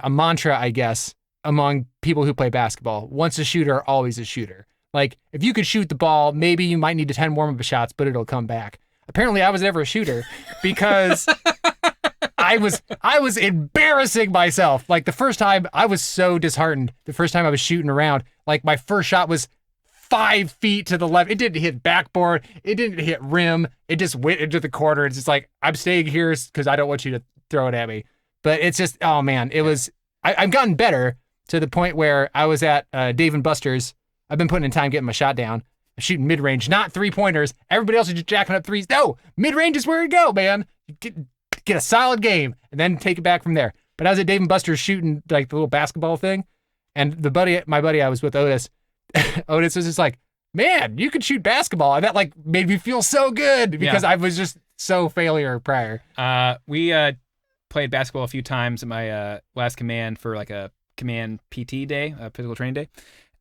Speaker 3: mantra, I guess, among people who play basketball. Once a shooter, always a shooter. Like, if you could shoot the ball, maybe you might need to 10 warm-up shots, but it'll come back. Apparently, I was never a shooter because I was embarrassing myself. Like, the first time, I was so disheartened. The first time I was shooting around, like, my first shot was 5 feet to the left. It didn't hit backboard. It didn't hit rim. It just went into the corner. It's just like, I'm staying here because I don't want you to throw it at me. But it's just, oh, man, it was, I've gotten better to the point where I was at Dave & Buster's. I've been putting in time getting my shot down. I'm shooting mid-range, not 3-pointers. Everybody else is just jacking up threes. No, mid-range is where you go, man. Get a solid game and then take it back from there. But I was at Dave and Buster's shooting like the little basketball thing, and my buddy I was with, Otis, Otis was just like, man, you could shoot basketball. And that like made me feel so good because I was just so failure prior.
Speaker 2: We played basketball a few times at my last command for like a command PT day, a physical training day.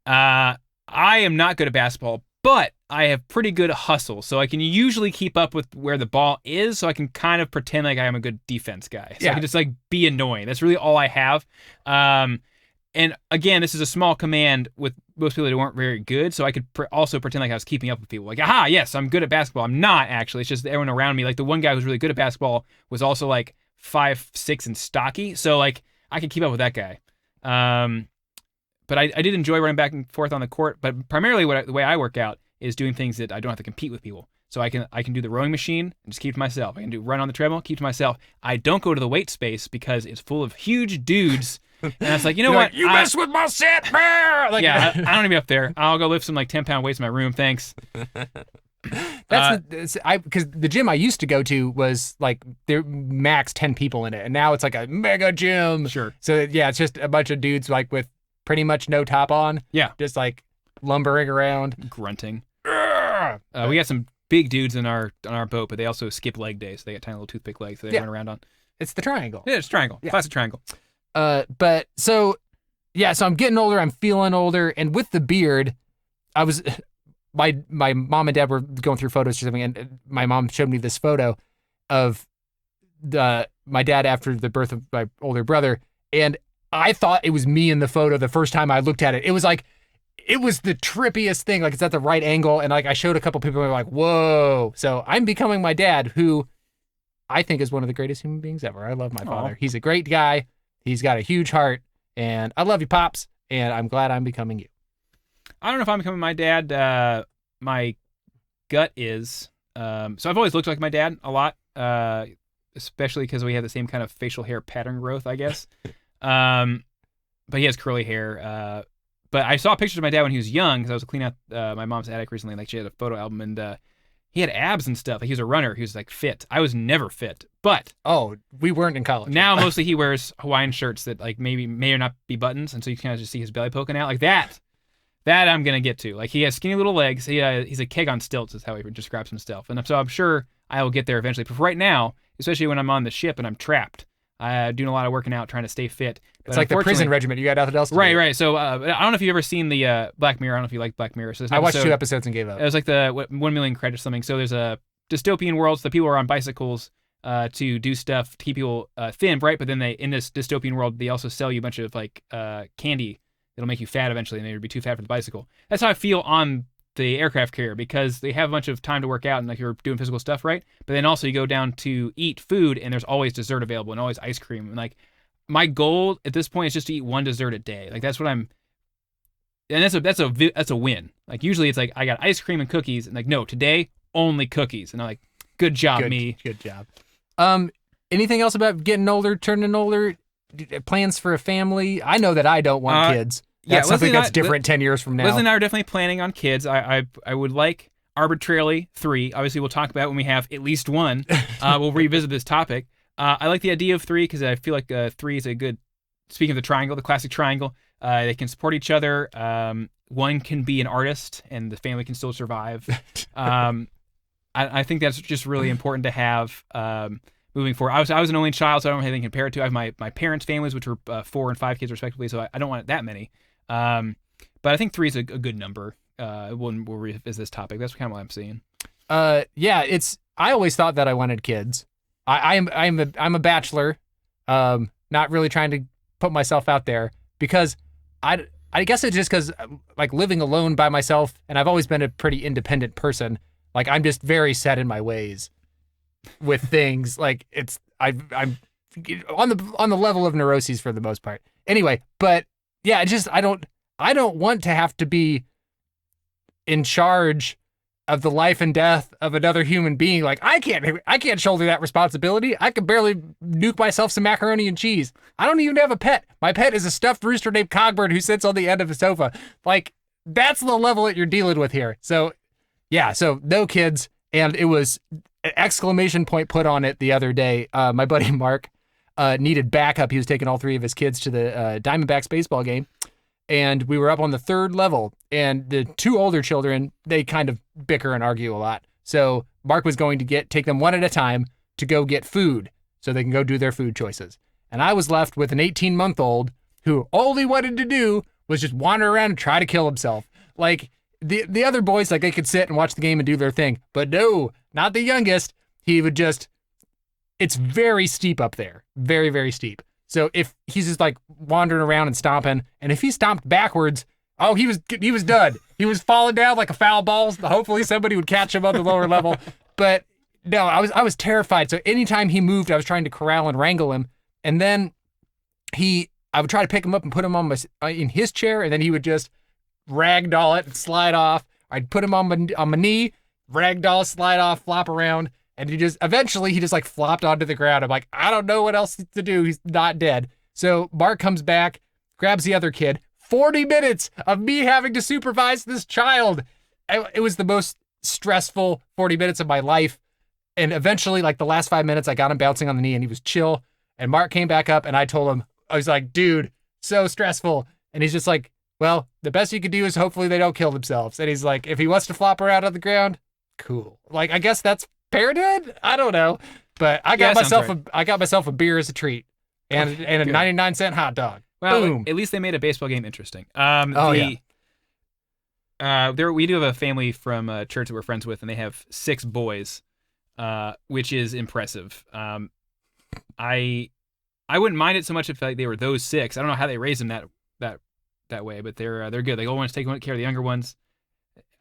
Speaker 2: I am not good at basketball, but I have pretty good hustle. So I can usually keep up with where the ball is, so I can kind of pretend like I am a good defense guy. So I can just like be annoying. That's really all I have. And again, this is a small command with most people that weren't very good, so I could also pretend like I was keeping up with people. Like, aha, yes, I'm good at basketball. I'm not, actually. It's just everyone around me. Like, the one guy who's really good at basketball was also, like, 5'6" and stocky, so, like, I could keep up with that guy. But I did enjoy running back and forth on the court, but primarily the way I work out is doing things that I don't have to compete with people. So I can do the rowing machine and just keep to myself. I can run on the treadmill, keep to myself. I don't go to the weight space because it's full of huge dudes. And I was like, you know what?
Speaker 3: Like, you mess with my set, man! Like,
Speaker 2: I don't want to be up there. I'll go lift some like 10-pound weights in my room. Thanks.
Speaker 3: Because the gym I used to go to was like there max 10 people in it, and now it's like a mega gym.
Speaker 2: Sure.
Speaker 3: So yeah, it's just a bunch of dudes like with pretty much no top on.
Speaker 2: Yeah.
Speaker 3: Just like lumbering around,
Speaker 2: grunting. We got some big dudes on our boat, but they also skip leg day, so they got tiny little toothpick legs that they run around on.
Speaker 3: It's the triangle.
Speaker 2: Yeah, it's triangle. Yeah. Classic triangle.
Speaker 3: But so I'm getting older. I'm feeling older, and with the beard, I was. My mom and dad were going through photos or something, and my mom showed me this photo of my dad after the birth of my older brother, and I thought it was me in the photo the first time I looked at it. It was like, it was the trippiest thing. Like, it's at the right angle, and like I showed a couple people, and they were like, "Whoa!" So I'm becoming my dad, who I think is one of the greatest human beings ever. I love my father. He's a great guy. He's got a huge heart, and I love you, Pops, and I'm glad I'm becoming you.
Speaker 2: I don't know if I'm becoming my dad. My gut is. So I've always looked like my dad a lot, especially because we have the same kind of facial hair pattern growth, I guess. But he has curly hair. But I saw pictures of my dad when he was young because I was cleaning out my mom's attic recently. Like, she had a photo album, and he had abs and stuff. Like, he was a runner. He was like fit. I was never fit, but
Speaker 3: we weren't in college.
Speaker 2: Now mostly he wears Hawaiian shirts that like maybe may or not be buttons, and so you kind of just see his belly poking out like that. That I'm gonna get to. Like, he has skinny little legs. He's a keg on stilts is how he describes himself, and so I'm sure I will get there eventually. But for right now, especially when I'm on the ship and I'm trapped, doing a lot of working out, trying to stay fit.
Speaker 3: It's like the prison regiment. You got nothing else to do.
Speaker 2: Right. So I don't know if you've ever seen the Black Mirror. I don't know if you like Black Mirror. So
Speaker 3: I watched 2 episodes and gave up.
Speaker 2: It was like the 1 million credits or something. So there's a dystopian world. So the people are on bicycles to do stuff to keep people thin, right? But then in this dystopian world, they also sell you a bunch of like candy that'll make you fat eventually, and you'll be too fat for the bicycle. That's how I feel on the aircraft carrier, because they have a bunch of time to work out and like you're doing physical stuff, right? But then also you go down to eat food, and there's always dessert available and always ice cream. And like, my goal at this point is just to eat 1 dessert a day. Like, that's what I'm, and that's a win. Like, usually it's like I got ice cream and cookies, and like, no, today only cookies. And I'm like, good job, me.
Speaker 3: Good job. Anything else about getting older, turning older? Plans for a family? I know that I don't want kids. That's something that's different 10 years from now.
Speaker 2: Leslie and I are definitely planning on kids. I would like arbitrarily 3. Obviously, we'll talk about it when we have at least 1. We'll revisit this topic. I like the idea of 3 because I feel like 3 is a good, speaking of the triangle, the classic triangle, they can support each other. One can be an artist and the family can still survive. I think that's just really important to have moving forward. I was an only child, so I don't have anything to compare it to. I have my parents' families, which were 4 and 5 kids respectively, so I don't want that many. But I think 3 is a good number. We'll revisit this topic. That's kind of what I'm seeing.
Speaker 3: I always thought that I wanted kids. I'm a bachelor, not really trying to put myself out there because I guess it's just because like living alone by myself, and I've always been a pretty independent person. Like, I'm just very set in my ways with things. Like, I'm on the level of neuroses for the most part. Anyway, but yeah, I don't want to have to be in charge of the life and death of another human being. Like, I can't shoulder that responsibility. I can barely nuke myself some macaroni and cheese. I don't even have a pet. My pet is a stuffed rooster named Cogbird who sits on the end of a sofa. Like, that's the level that you're dealing with here. So yeah, so no kids. And it was an exclamation point put on it the other day. My buddy Mark, needed backup. He was taking all 3 of his kids to the Diamondbacks baseball game. And we were up on the 3rd level. And the 2 older children, they kind of bicker and argue a lot. So Mark was going to take them one at a time to go get food so they can go do their food choices. And I was left with an 18-month-old who all he wanted to do was just wander around and try to kill himself. Like, the other boys, like, they could sit and watch the game and do their thing. But no, not the youngest. He would just... It's very steep up there. Very, very steep. So if he's just, like, wandering around and stomping, and if he stomped backwards, oh, he was done. He was falling down like a foul ball. Hopefully somebody would catch him on the lower level. But no, I was terrified. So anytime he moved, I was trying to corral and wrangle him. And then I would try to pick him up and put him on in his chair, and then he would just ragdoll it and slide off. I'd put him on my knee, ragdoll, slide off, flop around, and eventually he just like flopped onto the ground. I'm like, I don't know what else to do. He's not dead. So Mark comes back, grabs the other kid. 40 minutes of me having to supervise this child. It was the most stressful 40 minutes of my life. And eventually, like the last 5 minutes, I got him bouncing on the knee and he was chill. And Mark came back up and I told him, I was like, dude, so stressful. And he's just like, well, the best you could do is hopefully they don't kill themselves. And he's like, if he wants to flop around on the ground, cool. Like, I guess that's parenthood? I don't know. But I got myself a beer as a treat and a 99-cent hot dog.
Speaker 2: Well,
Speaker 3: boom.
Speaker 2: At least they made a baseball game interesting.
Speaker 3: Yeah.
Speaker 2: We do have a family from a church that we're friends with, and they have 6 boys, which is impressive. I wouldn't mind it so much if they were those 6. I don't know how they raised them that way, but they're good. They all want to take care of the younger ones.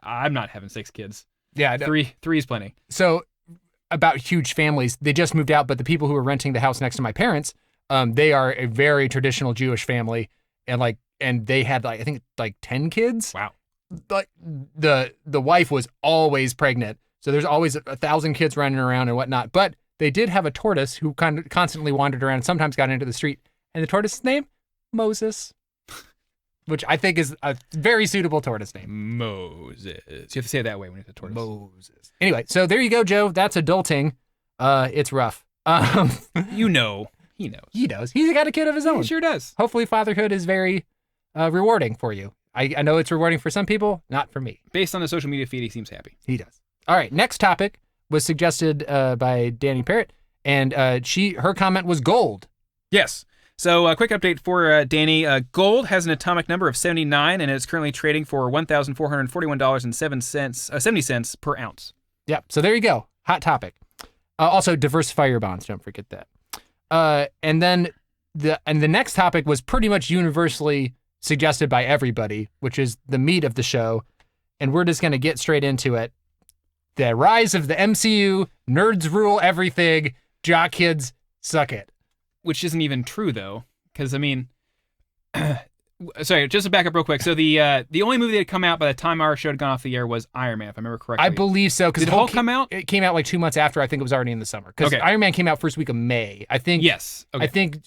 Speaker 2: I'm not having 6 kids.
Speaker 3: Yeah,
Speaker 2: three is plenty.
Speaker 3: So about huge families, they just moved out, but the people who were renting the house next to my parents, they are a very traditional Jewish family, and they had I think 10 kids.
Speaker 2: Wow.
Speaker 3: Like the wife was always pregnant, so there's always 1,000 kids running around and whatnot. But they did have a tortoise who kind of constantly wandered around and sometimes got into the street. And the tortoise's name? Moses. Which I think is a very suitable tortoise name.
Speaker 2: Moses. You have to say it that way when it's a tortoise.
Speaker 3: Moses. Anyway, so there you go, Joe. That's adulting. It's rough.
Speaker 2: You know. He knows.
Speaker 3: He knows. He's got a kid of his own.
Speaker 2: He sure does.
Speaker 3: Hopefully fatherhood is very rewarding for you. I know it's rewarding for some people, not for me.
Speaker 2: Based on the social media feed, he seems happy.
Speaker 3: He does. All right, next topic was suggested by Danny Parrott, and her comment was gold.
Speaker 2: Yes. So a quick update for Danny. Gold has an atomic number of 79, and it's currently trading for $1,441.70 per ounce.
Speaker 3: Yep. So there you go. Hot topic. Also, diversify your bonds. Don't forget that. And then the next topic was pretty much universally suggested by everybody, which is the meat of the show, and we're just going to get straight into it. The rise of the MCU, nerds rule everything, jock kids suck it.
Speaker 2: Which isn't even true, though, because, I mean, sorry, just to back up real quick. So the only movie that had come out by the time our show had gone off the air was Iron Man, if I remember correctly.
Speaker 3: I believe so.
Speaker 2: Did Hulk come out?
Speaker 3: It came out like 2 months after. I think it was already in the summer. Because Iron Man came out first week of May. I think.
Speaker 2: Yes. Okay.
Speaker 3: I think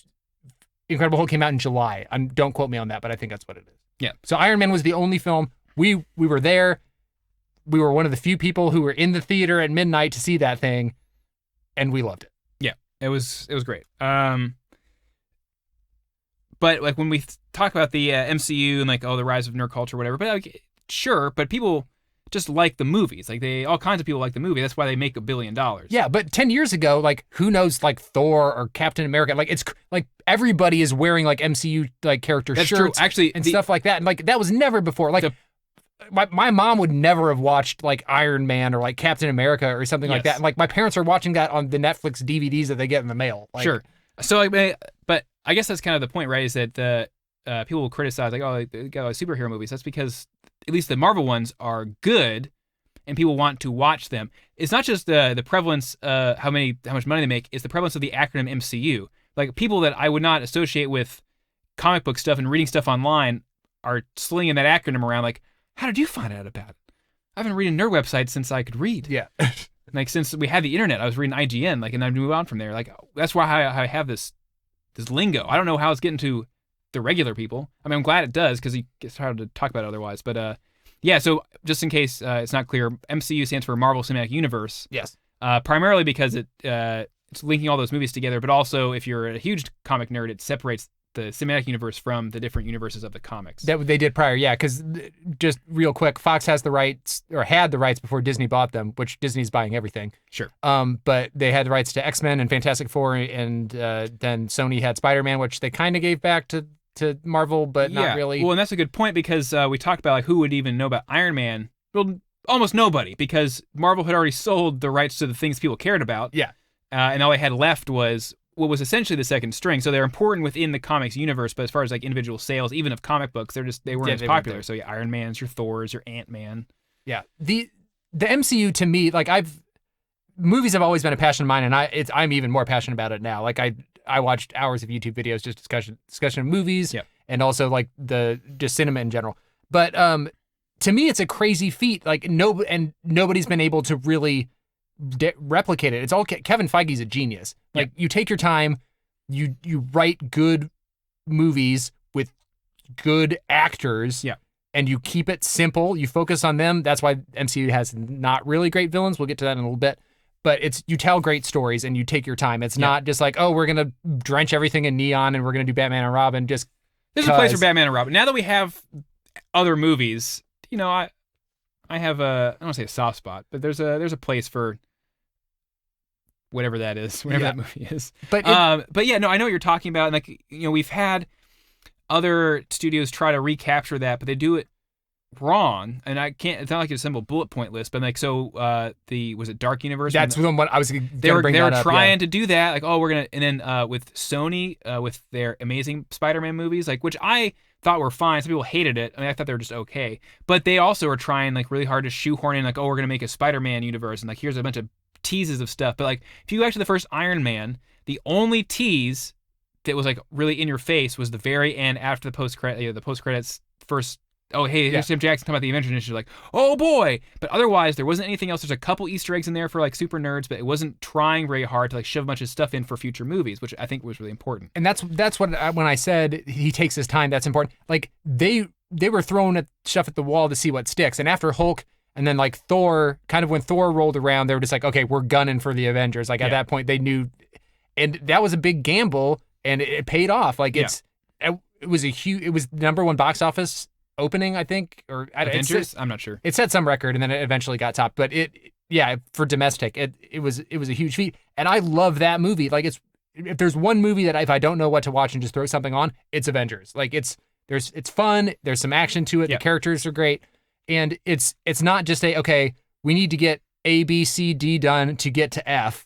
Speaker 3: Incredible Hulk came out in July. Don't quote me on that, but I think that's what it is.
Speaker 2: Yeah.
Speaker 3: So Iron Man was the only film. We were there. We were one of the few people who were in the theater at midnight to see that thing, and we loved it.
Speaker 2: Yeah, it was great. But like when we talk about the MCU and like the rise of nerd culture, or whatever, but like, sure, but people just like the movies. Like all kinds of people like the movie. That's why they make $1 billion.
Speaker 3: Yeah, but 10 years ago, like who knows, like Thor or Captain America, like it's like everybody is wearing like MCU like character
Speaker 2: That's
Speaker 3: shirts,
Speaker 2: true. Actually,
Speaker 3: and stuff like that, and like that was never before. Like my mom would never have watched like Iron Man or like Captain America or something like that. And like my parents are watching that on the Netflix DVDs that they get in the mail. Like,
Speaker 2: sure. So like, but I guess that's kind of the point, right? Is that people will criticize like, they got like superhero movies. That's because at least the Marvel ones are good, and people want to watch them. It's not just the prevalence, how much money they make. It's the prevalence of the acronym MCU. Like people that I would not associate with comic book stuff and reading stuff online are slinging that acronym around. Like, how did you find out about it? I've been reading nerd websites since I could read.
Speaker 3: Yeah.
Speaker 2: Like since we had the internet, I was reading IGN. Like, and I'd move on from there. Like that's why I have this lingo. I don't know how it's getting to the regular people. I mean, I'm glad it does because it's hard to talk about it otherwise. But yeah. So just in case it's not clear, MCU stands for Marvel Cinematic Universe.
Speaker 3: Yes.
Speaker 2: Primarily because it it's linking all those movies together, but also if you're a huge comic nerd, it separates the cinematic universe from the different universes of the comics.
Speaker 3: That they did prior, yeah, because just real quick, Fox has the rights, or had the rights before Disney bought them, which Disney's buying everything.
Speaker 2: Sure.
Speaker 3: But they had the rights to X-Men and Fantastic Four, and then Sony had Spider-Man, which they kind of gave back to Marvel, but not really.
Speaker 2: Well, and that's a good point, because we talked about like who would even know about Iron Man. Well, almost nobody, because Marvel had already sold the rights to the things people cared about.
Speaker 3: Yeah.
Speaker 2: And all they had left was what was essentially the second string. So they're important within the comics universe, but as far as like individual sales, even of comic books, they weren't as popular. So Iron Man's, your Thor's, your Ant-Man.
Speaker 3: Yeah. The MCU to me, like movies have always been a passion of mine, and I'm even more passionate about it now. Like I watched hours of YouTube videos, just discussion of movies, and also like just cinema in general. But to me, it's a crazy feat. Like nobody's been able to really replicate it. It's all Kevin Feige's a genius. Like you take your time, you write good movies with good actors, and you keep it simple. You focus on them. That's why MCU has not really great villains. We'll get to that in a little bit. But you tell great stories and you take your time. It's not just like, oh, we're gonna drench everything in neon and we're gonna do Batman and Robin. There's
Speaker 2: a place for Batman and Robin. Now that we have other movies, I have I don't want to say a soft spot, but there's a place for whatever that is, whatever that movie is. But yeah, no, I know what you're talking about. And like, we've had other studios try to recapture that, but they do it wrong. And it's not like a simple bullet point list, but like, so was it Dark Universe?
Speaker 3: That's what I was
Speaker 2: they were trying to do that. Like, oh, we're going to, and then with Sony, with their Amazing Spider-Man movies, like, which I thought were fine. Some people hated it. I mean, I thought they were just okay. But they also are trying like really hard to shoehorn in like, oh, we're going to make a Spider-Man universe. And like, here's a bunch of teases of stuff. But like, if you go back to the first Iron Man, the only tease that was like really in your face was the very end after the post-credits first. Oh, hey, here's Sam Jackson talking about the Avengers, and you're like, oh boy. But otherwise, there wasn't anything else. There's a couple Easter eggs in there for like super nerds, but it wasn't trying very hard to like shove a bunch of stuff in for future movies, which I think was really important.
Speaker 3: And that's what when I said he takes his time, that's important. Like they were throwing stuff at the wall to see what sticks. And after Hulk, and then like Thor, kind of when Thor rolled around, they were just like, okay, we're gunning for the Avengers. Like at that point, they knew, and that was a big gamble, and it paid off. Like it was #1 box office opening, I think, or
Speaker 2: Avengers. I'm not sure.
Speaker 3: It set some record, and then it eventually got topped. But for domestic, it was a huge feat, and I love that movie. Like if there's one movie that if I don't know what to watch and just throw something on, it's Avengers. Like it's fun. There's some action to it. The characters are great. And it's not just okay, we need to get A, B, C, D done to get to F.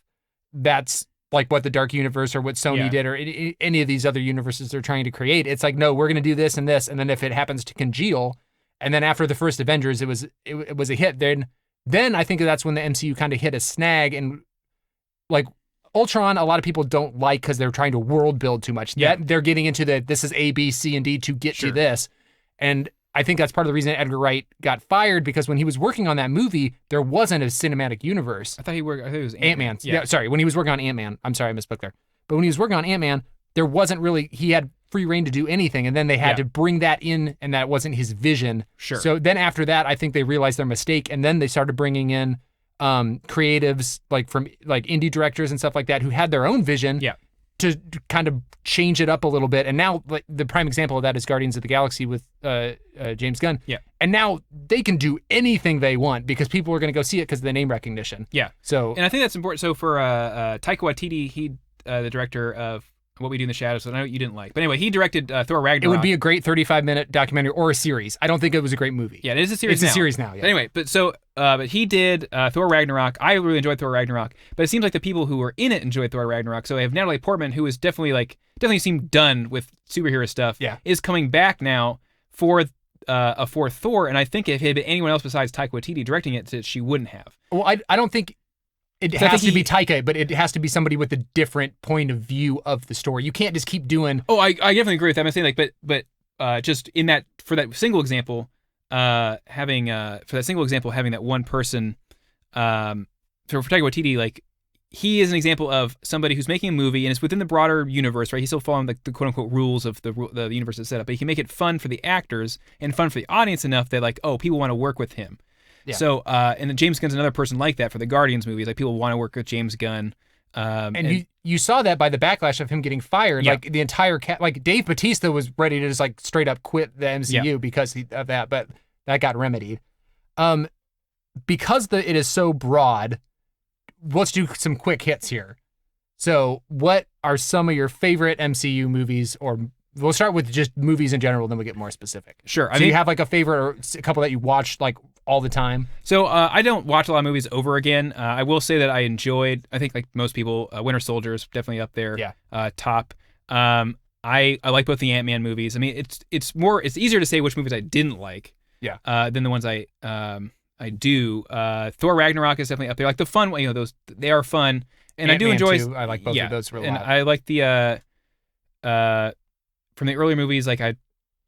Speaker 3: That's like what the Dark Universe or what Sony did or any of these other universes they're trying to create. It's like, no, we're going to do this and this. And then if it happens to congeal, and then after the first Avengers, it was a hit. Then I think that's when the MCU kind of hit a snag. And like Ultron, a lot of people don't like because they're trying to world build too much. Yeah. They're getting into this is A, B, C, and D to get to this. And I think that's part of the reason Edgar Wright got fired, because when he was working on that movie, there wasn't a cinematic universe.
Speaker 2: I thought it was
Speaker 3: Ant-Man. Yeah, sorry. When he was working on Ant-Man, I'm sorry, I misspoke there. But when he was working on Ant-Man, there wasn't really, he had free reign to do anything, and then they had to bring that in, and that wasn't his vision.
Speaker 2: Sure.
Speaker 3: So then after that, I think they realized their mistake, and then they started bringing in creatives like from like indie directors and stuff like that who had their own vision. To kind of change it up a little bit. And now like the prime example of that is Guardians of the Galaxy with James Gunn.
Speaker 2: Yeah.
Speaker 3: And now they can do anything they want because people are going to go see it because of the name recognition.
Speaker 2: Yeah.
Speaker 3: So,
Speaker 2: and I think that's important. So for Taika Waititi, he the director of What We Do in the Shadows, I know you didn't like. But anyway, he directed Thor Ragnarok.
Speaker 3: It would be a great 35-minute documentary or a series. I don't think it was a great movie.
Speaker 2: Yeah, it is a series now.
Speaker 3: It's a series now, yeah.
Speaker 2: But anyway, but he did Thor Ragnarok. I really enjoyed Thor Ragnarok, but it seems like the people who were in it enjoyed Thor Ragnarok. So I have Natalie Portman, who is definitely seemed done with superhero stuff, is coming back now for a fourth Thor, and I think if it had been anyone else besides Taika Waititi directing it, she wouldn't have.
Speaker 3: Well, I don't think it has to be Taika, but it has to be somebody with a different point of view of the story. You can't just keep doing.
Speaker 2: Oh, I definitely agree with that. I'm saying but just in that for that single example, having that one person, for Taika Waititi, like he is an example of somebody who's making a movie and it's within the broader universe, right? He's still following the quote unquote rules of the universe that's set up, but he can make it fun for the actors and fun for the audience enough that like, oh, people want to work with him. Yeah. So, and then James Gunn's another person like that for the Guardians movies. Like people want to work with James Gunn.
Speaker 3: And you saw that by the backlash of him getting fired. Like the entire like Dave Bautista was ready to just like straight up quit the MCU because of that, but that got remedied. Because it is so broad, let's do some quick hits here. So what are some of your favorite MCU movies, or we'll start with just movies in general, then we get more specific.
Speaker 2: Sure.
Speaker 3: So you have like a favorite or a couple that you watched like all the time?
Speaker 2: So I don't watch a lot of movies over again. I will say that I enjoyed, I think like most people, Winter Soldier is definitely up there.
Speaker 3: Yeah.
Speaker 2: Top. I like both the Ant-Man movies. I mean, it's easier to say which movies I didn't like.
Speaker 3: Yeah.
Speaker 2: Than the ones I do. Thor Ragnarok is definitely up there. Like the fun, those they are fun. And
Speaker 3: Ant-Man
Speaker 2: I do enjoy.
Speaker 3: too. I like both of those really
Speaker 2: and
Speaker 3: well.
Speaker 2: I like the from the earlier movies. Like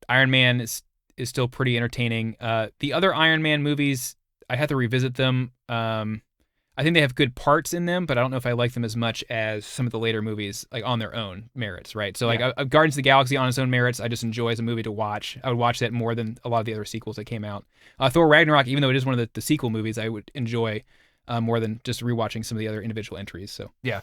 Speaker 2: Iron Man is still pretty entertaining. The other Iron Man movies, I have to revisit them. I think they have good parts in them, but I don't know if I like them as much as some of the later movies, like on their own merits, right? So like Guardians of the Galaxy on its own merits, I just enjoy as a movie to watch. I would watch that more than a lot of the other sequels that came out. Thor Ragnarok, even though it is one of the sequel movies, I would enjoy more than just rewatching some of the other individual entries. So
Speaker 3: yeah.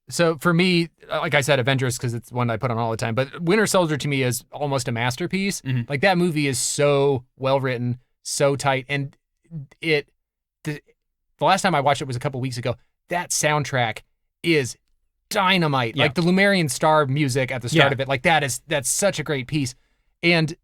Speaker 3: So for me, like I said, Avengers, because it's one I put on all the time, but Winter Soldier to me is almost a masterpiece.
Speaker 2: Mm-hmm.
Speaker 3: Like that movie is so well written, so tight, and the last time I watched it was a couple weeks ago. That soundtrack is dynamite.
Speaker 2: Yeah.
Speaker 3: Like the Lumerian Star music at the start of it, like that's such a great piece. And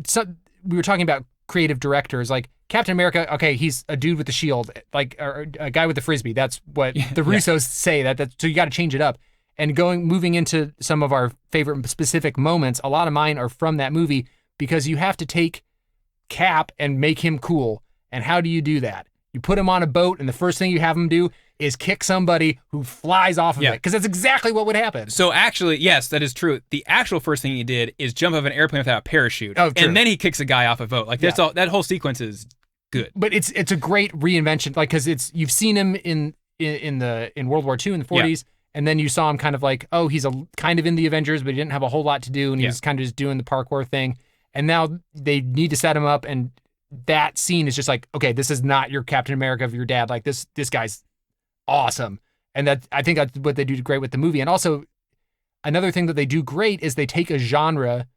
Speaker 3: so we were talking about creative directors, like Captain America. Okay, he's a dude with the shield, like or a guy with the frisbee. That's what the Russos say. So you got to change it up. And moving into some of our favorite specific moments, a lot of mine are from that movie because you have to take Cap and make him cool. And how do you do that? You put him on a boat, and the first thing you have him do is kick somebody who flies off of it, because that's exactly what would happen.
Speaker 2: So actually, yes, that is true. The actual first thing he did is jump off an airplane without a parachute, and then he kicks a guy off a boat. Like that's all. That whole sequence is good.
Speaker 3: But it's a great reinvention, like because you've seen him in World War II in the 40s, and then you saw him kind of like, oh, he's kind of in the Avengers, but he didn't have a whole lot to do, and he was kind of just doing the parkour thing. And now they need to set him up, and that scene is just like, okay, this is not your Captain America of your dad. Like this guy's awesome. And I think that's what they do great with the movie. And also another thing that they do great is they take a genre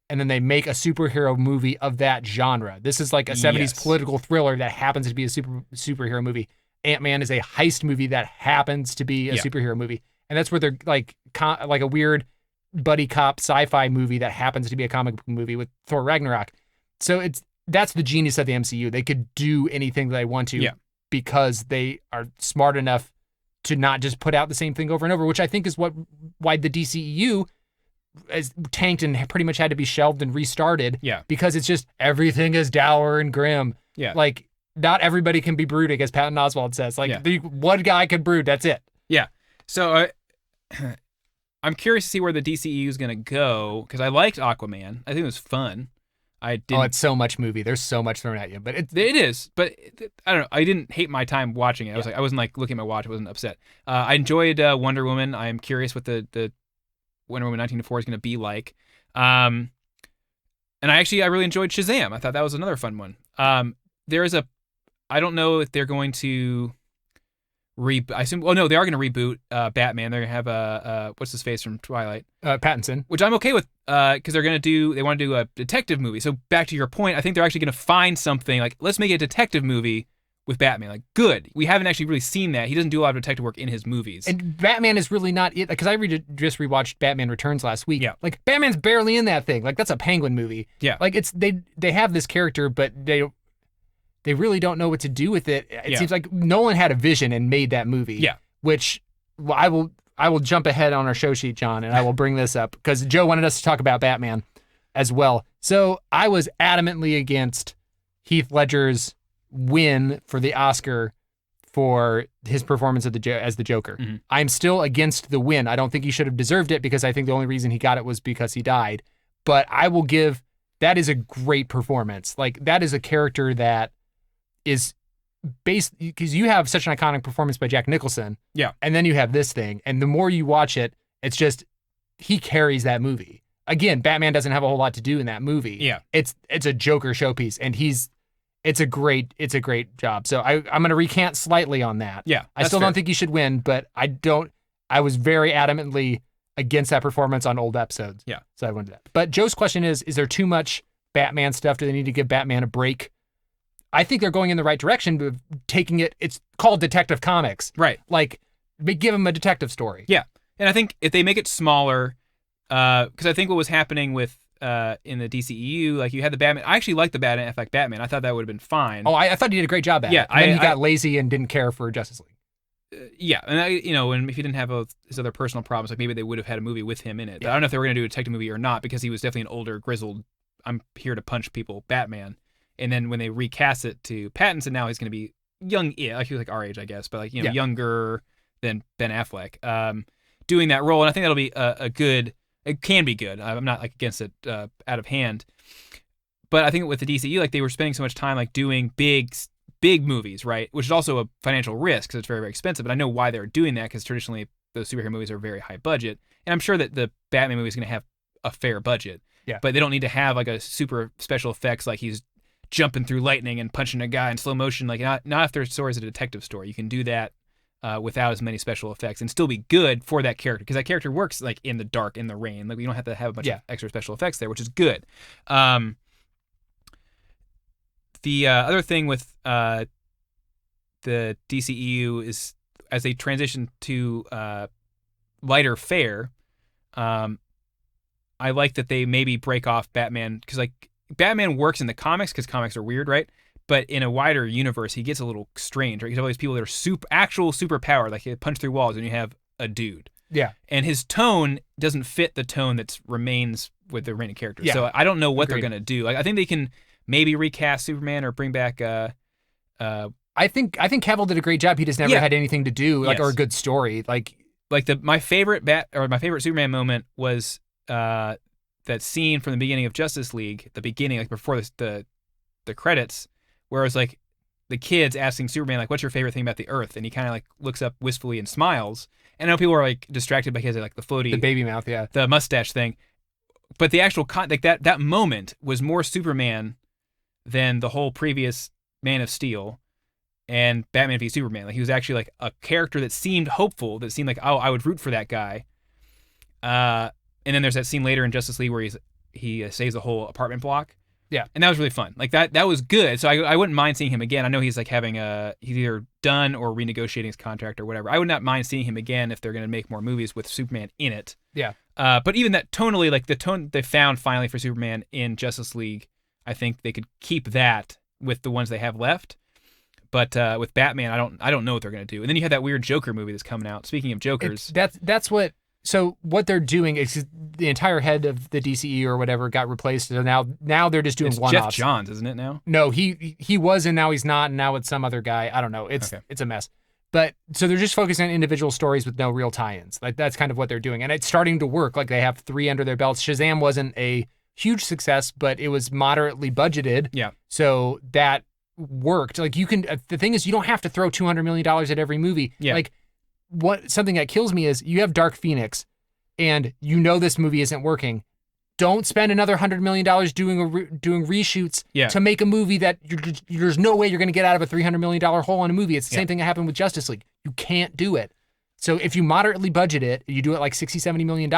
Speaker 3: and then they make a superhero movie of that genre. This is like a 70s political thriller that happens to be a superhero movie. Ant-Man is a heist movie that happens to be a superhero movie. And that's where they're like a weird buddy cop sci-fi movie that happens to be a comic book movie with Thor Ragnarok. So that's the genius of the MCU. They could do anything that they want to because they are smart enough to not just put out the same thing over and over, which I think is why the DCEU is tanked and pretty much had to be shelved and restarted.
Speaker 2: Yeah.
Speaker 3: Because it's just everything is dour and grim.
Speaker 2: Yeah.
Speaker 3: Like not everybody can be brooding, as Patton Oswalt says. Like the one guy could brood. That's it.
Speaker 2: Yeah. So I'm curious to see where the DCEU is going to go because I liked Aquaman. I think it was fun.
Speaker 3: It's so much movie. There's so much thrown at you, but it
Speaker 2: is. But I don't know. I didn't hate my time watching it. I wasn't like looking at my watch. I wasn't upset. I enjoyed Wonder Woman. I am curious what the Wonder Woman 1984 is going to be like. And I really enjoyed Shazam. I thought that was another fun one. I don't know if they're going to I assume. Oh no, they are going to reboot Batman. They're going to have what's his face from Twilight,
Speaker 3: Pattinson,
Speaker 2: which I'm okay with because they want to do a detective movie. So back to your point, I think they're actually going to find something like let's make a detective movie with Batman. Like good, we haven't actually really seen that. He doesn't do a lot of detective work in his movies.
Speaker 3: And Batman is really not it because I just rewatched Batman Returns last week. Yeah, like Batman's barely in that thing. Like that's a Penguin movie.
Speaker 2: Yeah, like
Speaker 3: it's they have this character, but they really don't know what to do with it. It seems like Nolan had a vision and made that movie.
Speaker 2: Yeah.
Speaker 3: Which I will jump ahead on our show sheet, John, and I will bring this up because Joe wanted us to talk about Batman as well. So I was adamantly against Heath Ledger's win for the Oscar for his performance as the Joker.
Speaker 2: Mm-hmm.
Speaker 3: I'm still against the win. I don't think he should have deserved it because I think the only reason he got it was because he died. But I will give that is a great performance. Like that is a character that is based because you have such an iconic performance by Jack Nicholson.
Speaker 2: Yeah.
Speaker 3: And then you have this thing. And the more you watch it, it's just he carries that movie. Again, Batman doesn't have a whole lot to do in that movie.
Speaker 2: Yeah.
Speaker 3: It's a Joker showpiece and it's a great job. So I'm gonna recant slightly on that.
Speaker 2: Yeah.
Speaker 3: I still don't think he should win, but I I was very adamantly against that performance on old episodes.
Speaker 2: Yeah.
Speaker 3: So I went to that. But Joe's question is there too much Batman stuff? Do they need to give Batman a break? I think they're going in the right direction, but taking it's called Detective Comics.
Speaker 2: Right.
Speaker 3: Like, give him a detective story.
Speaker 2: Yeah. And I think if they make it smaller, because I think what was happening with in the DCEU, like you had the Batman. I actually liked the Batman Affleck Batman. I thought that would have been fine.
Speaker 3: Oh, I thought he did a great job at it. And then he got lazy and didn't care for Justice League.
Speaker 2: Yeah, and and if he didn't have his other personal problems, like maybe they would have had a movie with him in it. But I don't know if they were going to do a detective movie or not, because he was definitely an older, grizzled, I'm here to punch people Batman. And then when they recast it to Pattinson, now he's going to be young, like he was like our age, I guess, but like younger than Ben Affleck, doing that role. And I think that'll be a good. It can be good. I'm not like against it out of hand, but I think with the DCU, like they were spending so much time like doing big movies, right? Which is also a financial risk because it's very, very expensive. But I know why they're doing that, because traditionally those superhero movies are very high budget, and I'm sure that the Batman movie is going to have a fair budget.
Speaker 3: Yeah.
Speaker 2: But they don't need to have like a super special effects, like he's jumping through lightning and punching a guy in slow motion. Like not if their story is a detective story. You can do that without as many special effects and still be good for that character, because that character works like in the dark, in the rain. Like you don't have to have a bunch of extra special effects there, which is good. The other thing with the DCEU is as they transition to lighter fare, I like that they maybe break off Batman, because like Batman works in the comics because comics are weird, right? But in a wider universe, he gets a little strange, right? You have all these people that are actual superpowered, like they punch through walls, and you have a dude.
Speaker 3: Yeah.
Speaker 2: And his tone doesn't fit the tone that remains with the remaining characters.
Speaker 3: Yeah.
Speaker 2: So I don't know what they're going to do. Like I think they can maybe recast Superman or bring back
Speaker 3: I think Cavill did a great job. He just never had anything to do, like or a good story. Like
Speaker 2: my favorite Superman moment was that scene from the beginning of Justice League, the beginning, like before the credits, where it was like the kids asking Superman, like, what's your favorite thing about the Earth? And he kind of like looks up wistfully and smiles. And I know people are like distracted because of like the floaty,
Speaker 3: the baby mouth,
Speaker 2: the mustache thing. But the actual like that moment was more Superman than the whole previous Man of Steel and Batman v Superman. Like he was actually like a character that seemed hopeful, that seemed like, oh, I would root for that guy. And then there's that scene later in Justice League where he saves the whole apartment block.
Speaker 3: Yeah.
Speaker 2: And that was really fun. Like that was good. So I wouldn't mind seeing him again. I know he's like he's either done or renegotiating his contract or whatever. I would not mind seeing him again if they're going to make more movies with Superman in it.
Speaker 3: Yeah.
Speaker 2: But even that tonally, like the tone they found finally for Superman in Justice League, I think they could keep that with the ones they have left. But with Batman, I don't know what they're going to do. And then you have that weird Joker movie that's coming out. Speaking of Jokers.
Speaker 3: That's what... So what they're doing is the entire head of the DCE or whatever got replaced. So now they're just doing one-offs.
Speaker 2: Jeff Johns, isn't it now?
Speaker 3: No, he was, and now he's not, and now it's some other guy. I don't know. It's a mess. But so they're just focusing on individual stories with no real tie-ins. Like that's kind of what they're doing, and it's starting to work. Like they have 3 under their belts. Shazam wasn't a huge success, but it was moderately budgeted.
Speaker 2: Yeah.
Speaker 3: So that worked. Like you can. The thing is, you don't have to throw $200 million at every movie.
Speaker 2: Yeah.
Speaker 3: Like. Something that kills me is you have Dark Phoenix and you know this movie isn't working. Don't spend another $100 million doing reshoots to make a movie that there's no way you're going to get out of a $300 million hole in a movie. It's the same thing that happened with Justice League. You can't do it. So if you moderately budget it, you do it like $60, $70 million,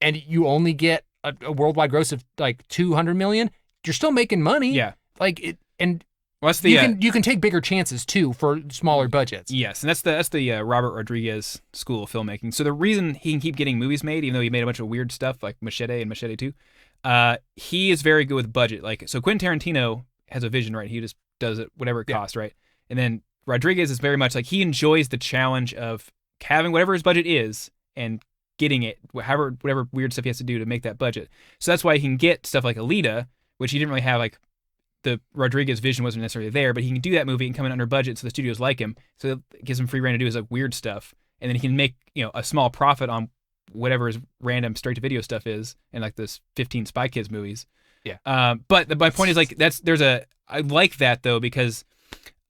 Speaker 3: and you only get a worldwide gross of like $200 million, you're still making money.
Speaker 2: Yeah.
Speaker 3: Like it, and
Speaker 2: well,
Speaker 3: you can take bigger chances too for smaller budgets.
Speaker 2: Yes, and that's the Robert Rodriguez school of filmmaking. So the reason he can keep getting movies made, even though he made a bunch of weird stuff like Machete and Machete 2, he is very good with budget. Like so, Quentin Tarantino has a vision, right? He just does it whatever it costs, right? And then Rodriguez is very much like he enjoys the challenge of having whatever his budget is and getting it, whatever weird stuff he has to do to make that budget. So that's why he can get stuff like Alita, which he didn't really have like. The Rodriguez vision wasn't necessarily there, but he can do that movie and come in under budget, so the studios like him. So it gives him free rein to do his like weird stuff, and then he can make a small profit on whatever his random straight to video stuff is, and like this 15 Spy Kids movies.
Speaker 3: Yeah.
Speaker 2: But my point is like I like that though, because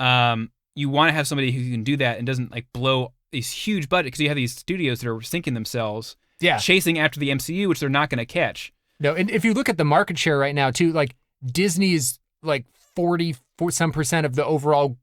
Speaker 2: you want to have somebody who can do that and doesn't like blow these huge budgets, because you have these studios that are sinking themselves, chasing after the MCU, which they're not going to catch.
Speaker 3: No, and if you look at the market share right now too, like Disney's like 40% of the overall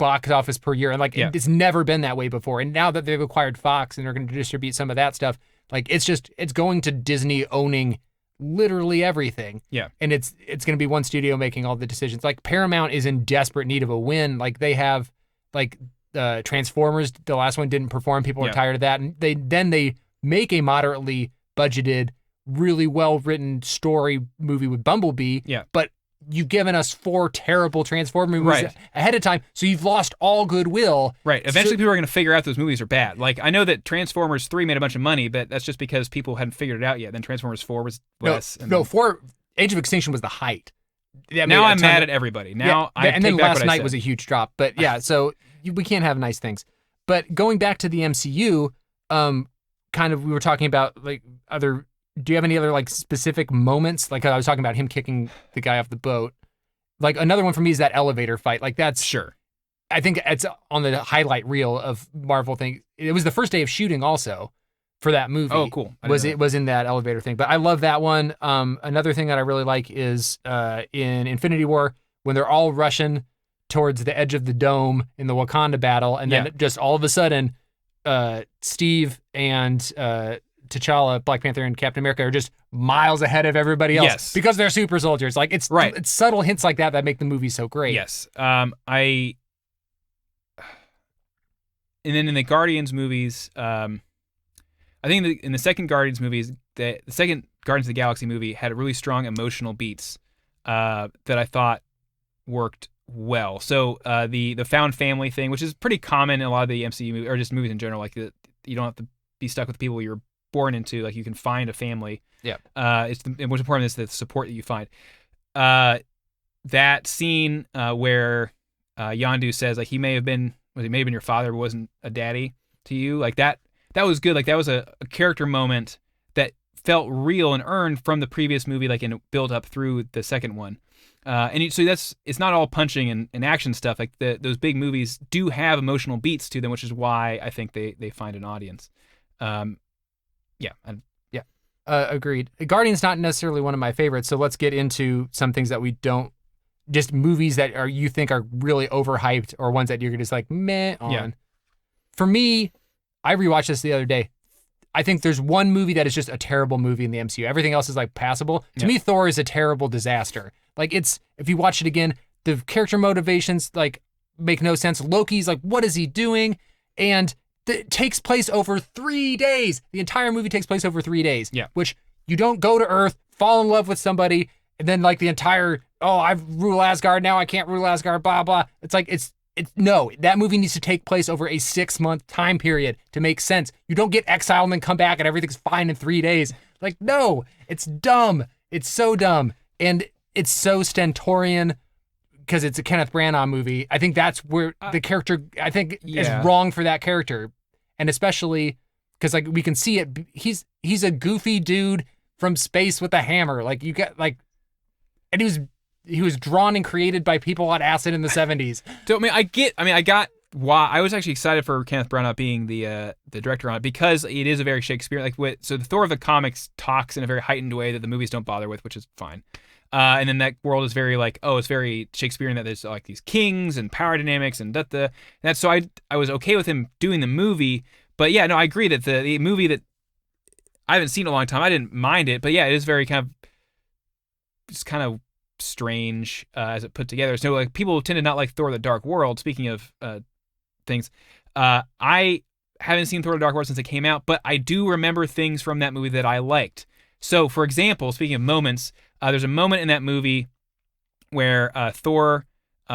Speaker 3: box office per year. And like, it's never been that way before. And now that they've acquired Fox and they're going to distribute some of that stuff, like it's going to Disney owning literally everything.
Speaker 2: Yeah.
Speaker 3: And it's going to be one studio making all the decisions. Like Paramount is in desperate need of a win. Like they have like Transformers, the last one didn't perform. People are tired of that. And they make a moderately budgeted, really well-written story movie with Bumblebee.
Speaker 2: Yeah.
Speaker 3: But you've given us 4 terrible Transformer movies ahead of time, so you've lost all goodwill.
Speaker 2: Right. Eventually people are going to figure out those movies are bad. Like, I know that Transformers 3 made a bunch of money, but that's just because people hadn't figured it out yet. Then Transformers 4 was less.
Speaker 3: No, 4, Age of Extinction was the height.
Speaker 2: Now I'm mad at everybody. Now I
Speaker 3: and then
Speaker 2: take back
Speaker 3: Last
Speaker 2: what I
Speaker 3: Night
Speaker 2: said.
Speaker 3: was a huge drop. But yeah, so we can't have nice things. But going back to the MCU, kind of we were talking about like other... Do you have any other like specific moments? Like I was talking about him kicking the guy off the boat. Like another one for me is that elevator fight. Like that's
Speaker 2: sure.
Speaker 3: I think it's on the highlight reel of Marvel thing. It was the first day of shooting also for that movie.
Speaker 2: Oh, cool.
Speaker 3: Was in that elevator thing. But I love that one. Another thing that I really like is in Infinity War when they're all rushing towards the edge of the dome in the Wakanda battle, and then just all of a sudden, Steve and T'Challa, Black Panther, and Captain America are just miles ahead of everybody else because they're super soldiers. Like it's subtle hints like that make the movie so great.
Speaker 2: Yes. And then in the Guardians movies, I think in the second Guardians movies, the second Guardians of the Galaxy movie had really strong emotional beats that I thought worked well. So the found family thing, which is pretty common in a lot of the MCU movies, or just movies in general, like you don't have to be stuck with people you're born into. Like you can find a family.
Speaker 3: Yeah.
Speaker 2: And what's important is the support that you find. That scene where Yondu says like he may have been your father, but wasn't a daddy to you. Like that was good. Like that was a character moment that felt real and earned from the previous movie, like and built up through the second one. So it's not all punching and action stuff. Like those big movies do have emotional beats to them, which is why I think they find an audience.
Speaker 3: Agreed. Guardian's not necessarily one of my favorites, so let's get into some things that we don't, just movies that you think are really overhyped or ones that you're just like meh on. Yeah. For me, I rewatched this the other day. I think there's one movie that is just a terrible movie in the MCU. Everything else is like passable. To me, Thor is a terrible disaster. Like if you watch it again, the character motivations like make no sense. Loki's like, what is he doing? And it takes place over 3 days. The entire movie takes place over 3 days.
Speaker 2: Yeah.
Speaker 3: Which you don't go to Earth, fall in love with somebody, and then like the entire, I rule Asgard, now I can't rule Asgard, blah, blah. It's like, no, that movie needs to take place over a 6-month time period to make sense. You don't get exiled and then come back and everything's fine in 3 days. Like, no, it's dumb. It's so dumb. And it's so stentorian because it's a Kenneth Branagh movie. I think that's where the character, I think, is wrong for that character. And especially because like we can see it, he's a goofy dude from space with a hammer. Like you get like, and he was drawn and created by people on acid in the 70s.
Speaker 2: So I got why I was actually excited for Kenneth Branagh being the director on it, because it is a very Shakespearean, so the Thor of the comics talks in a very heightened way that the movies don't bother with, which is fine. And then that world is very like, it's very Shakespearean, that there's like these kings and power dynamics and that's so I was okay with him doing the movie. But yeah, no, I agree that the movie that I haven't seen in a long time, I didn't mind it, but yeah, it is very kind of strange as it put together. So like people tend to not like Thor: The Dark World. Speaking of things, I haven't seen Thor: The Dark World since it came out, but I do remember things from that movie that I liked. So for example, speaking of moments, there's a moment in that movie where Thor